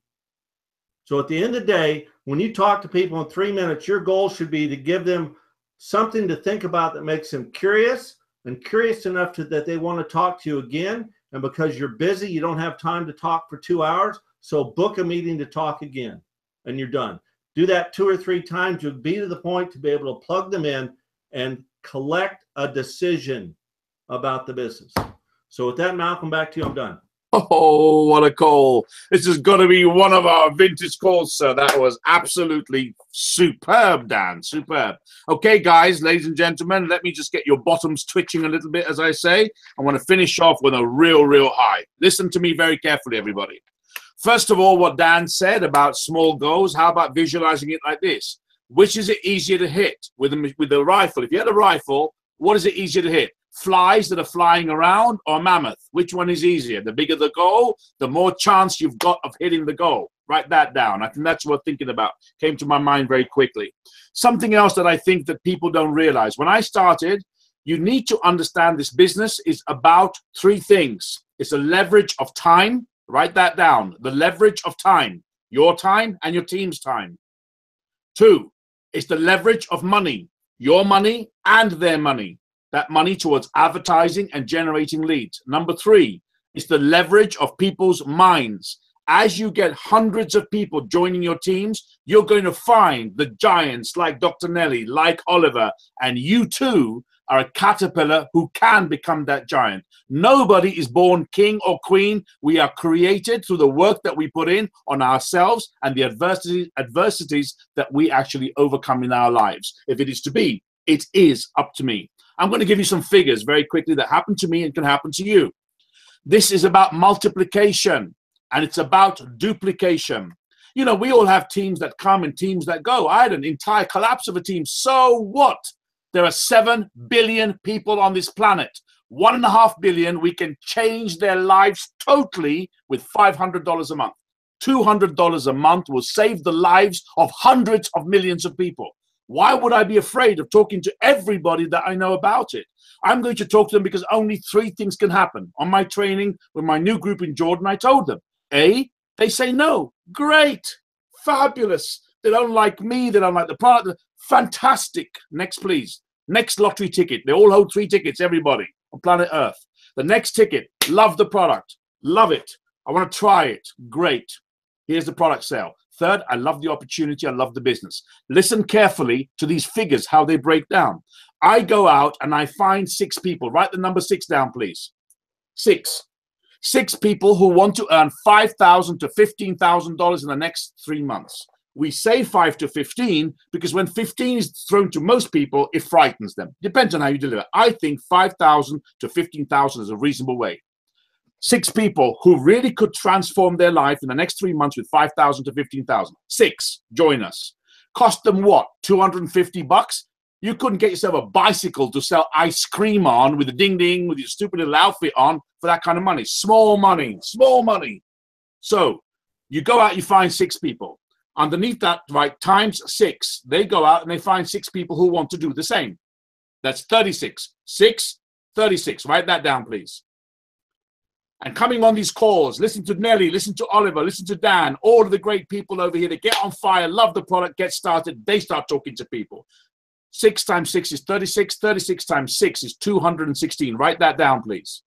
So at the end of the day, when you talk to people in 3 minutes, your goal should be to give them something to think about that makes them curious and curious enough that they want to talk to you again. And because you're busy, you don't have time to talk for 2 hours. So book a meeting to talk again and you're done. Do that 2 or 3 times. You'll be to the point to be able to plug them in and collect a decision about the business. So with that, Malcolm, back to you. I'm done. Oh, what a call. This has got to be one of our vintage calls, sir. That was absolutely superb, Dan. Superb. Okay, guys, ladies and gentlemen, let me just get your bottoms twitching a little bit, as I say. I want to finish off with a real high. Listen to me very carefully, everybody. First of all, what Dan said about small goals, how about visualizing it like this? Which is it easier to hit with a rifle? If you had a rifle, what is it easier to hit? Flies that are flying around or mammoth? Which one is easier? The bigger the goal, the more chance you've got of hitting the goal. Write that down. I think that's what I'm thinking about. Came to my mind very quickly. Something else that I think that people don't realize. When I started, you need to understand this business is about 3 things. It's a leverage of time. Write that down. The leverage of time. Your time and your team's time. 2, it's the leverage of money. Your money and their money. That money towards advertising and generating leads. Number 3 is the leverage of people's minds. As you get hundreds of people joining your teams, you're going to find the giants like Dr. Nelly, like Oliver, and you too are a caterpillar who can become that giant. Nobody is born king or queen. We are created through the work that we put in on ourselves and the adversities that we actually overcome in our lives. If it is to be, it is up to me. I'm going to give you some figures very quickly that happened to me and can happen to you. This is about multiplication and it's about duplication. You know, we all have teams that come and teams that go. I had an entire collapse of a team. So what? There are 7 billion people on this planet. 1.5 billion, we can change their lives totally with $500 a month. $200 a month will save the lives of hundreds of millions of people. Why would I be afraid of talking to everybody that I know about it? I'm going to talk to them because only 3 things can happen. On my training with my new group in Jordan, I told them, A, they say no. Great. Fabulous. They don't like me. They don't like the product. Fantastic. Next, please. Next lottery ticket. They all hold 3 tickets, everybody on planet Earth. The next ticket. Love the product. Love it. I want to try it. Great. Here's the product sale. 3rd, I love the opportunity. I love the business. Listen carefully to these figures, how they break down. I go out and I find 6 people. Write the number 6 down, please. 6 people who want to earn $5,000 to $15,000 in the next 3 months. We say 5 to 15 because when 15 is thrown to most people, it frightens them. Depends on how you deliver. I think 5,000 to 15,000 is a reasonable way. 6 people who really could transform their life in the next 3 months with 5,000 to 15,000. 6, join us. Cost them what? $250? You couldn't get yourself a bicycle to sell ice cream on with a ding-ding, with your stupid little outfit on for that kind of money. Small money, small money. So you go out, you find 6 people. Underneath that, right, times 6, they go out and they find 6 people who want to do the same. That's 36. 6, 36. Write that down, please. and coming on these calls, listen to Nelly, listen to Oliver, listen to Dan, all of the great people over here that get on fire, love the product, get started, they start talking to people. 6 times 6 is 36. 36 times 6 is 216. Write that down, please.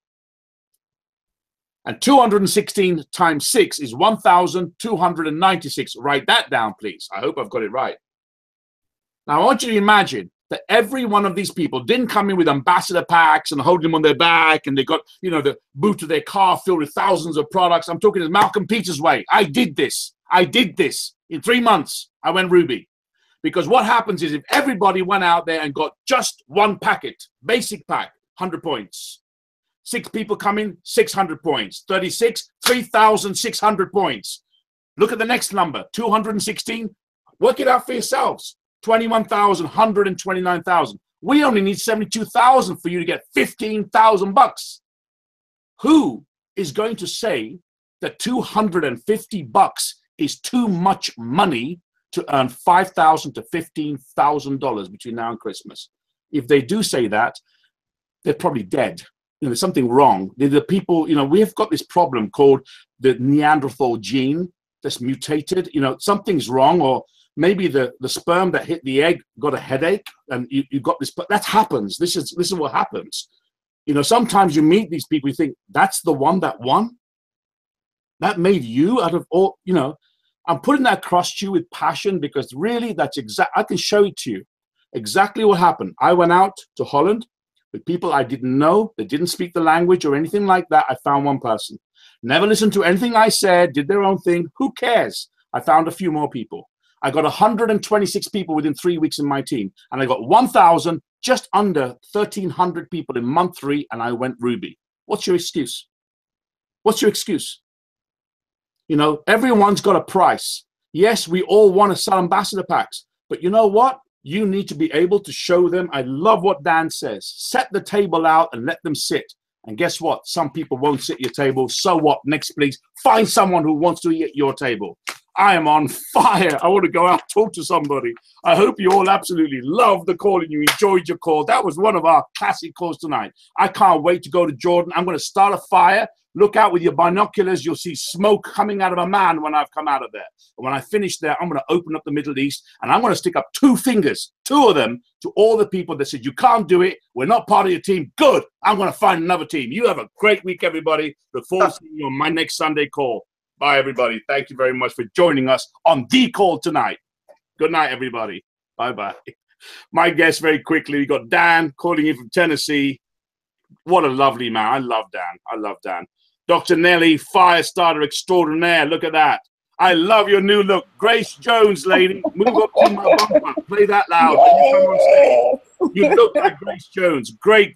And 216 times 6 is 1,296. Write that down, please. I hope I've got it right. Now, I want you to imagine that every one of these people didn't come in with ambassador packs and holding them on their back, and they got, you know, the boot of their car filled with thousands of products. I'm talking the Malcolm Peters way. I did this. I did this. In 3 months, I went Ruby. Because what happens is if everybody went out there and got just one packet, basic pack, 100 points. 6 people come in, 600 points. 36, 3,600 points. Look at the next number, 216. Work it out for yourselves. 21,000, 129,000. We only need 72,000 for you to get 15,000 bucks. Who is going to say that 250 bucks is too much money to earn $5,000 to $15,000 between now and Christmas? If they do say that, they're probably dead. You know, there's something wrong. The people, you know, we've got this problem called the Neanderthal gene that's mutated. You know, something's wrong, or maybe the sperm that hit the egg got a headache, and you got this. But that happens. This is what happens. You know, sometimes you meet these people, you think that's the one that won. That made you out of all. You know, I'm putting that across to you with passion because really, that's exact. I can show it to you exactly what happened. I went out to Holland with people I didn't know. They didn't speak the language or anything like that. I found one person. Never listened to anything I said. Did their own thing. Who cares? I found a few more people. I got 126 people within 3 weeks in my team, and I got 1,000, just under 1,300 people in month 3, and I went Ruby. What's your excuse? What's your excuse? You know, everyone's got a price. Yes, we all want to sell ambassador packs, but you know what? You need to be able to show them. I love what Dan says. Set the table out and let them sit. And guess what? Some people won't sit at your table. So what? Next, please find someone who wants to eat at your table. I am on fire. I want to go out and talk to somebody. I hope you all absolutely loved the call and you enjoyed your call. That was one of our classic calls tonight. I can't wait to go to Jordan. I'm going to start a fire. Look out with your binoculars. You'll see smoke coming out of a man when I've come out of there. And when I finish there, I'm going to open up the Middle East, and I'm going to stick up 2 fingers, 2 of them, to all the people that said, you can't do it. We're not part of your team. Good. I'm going to find another team. You have a great week, everybody. Look forward to seeing you on my next Sunday call. Bye, everybody. Thank you very much for joining us on the call tonight. Good night, everybody. Bye-bye. My guest, very quickly, we got Dan calling in from Tennessee. What a lovely man. I love Dan. I love Dan. Dr. Nelly, fire starter extraordinaire. Look at that. I love your new look. Grace Jones, lady. Move up to my bumper. Play that loud. When you come on stage. You look like Grace Jones. Great.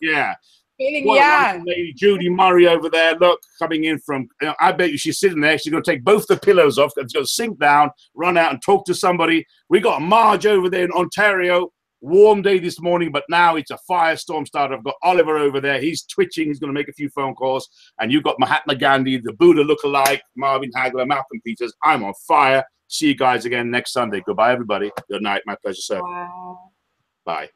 Yeah. Feeling What young. Lady Judy Murray over there, look, coming in from, you know, I bet you she's sitting there. She's going to take both the pillows off. She's going to sink down, run out and talk to somebody. We got Marge over there in Ontario. Warm day this morning, but now it's a firestorm starter. I've got Oliver over there. He's twitching. He's going to make a few phone calls. And you've got Mahatma Gandhi, the Buddha lookalike, Marvin Hagler, Malcolm Peters. I'm on fire. See you guys again next Sunday. Goodbye, everybody. Good night. My pleasure, sir. Wow. Bye.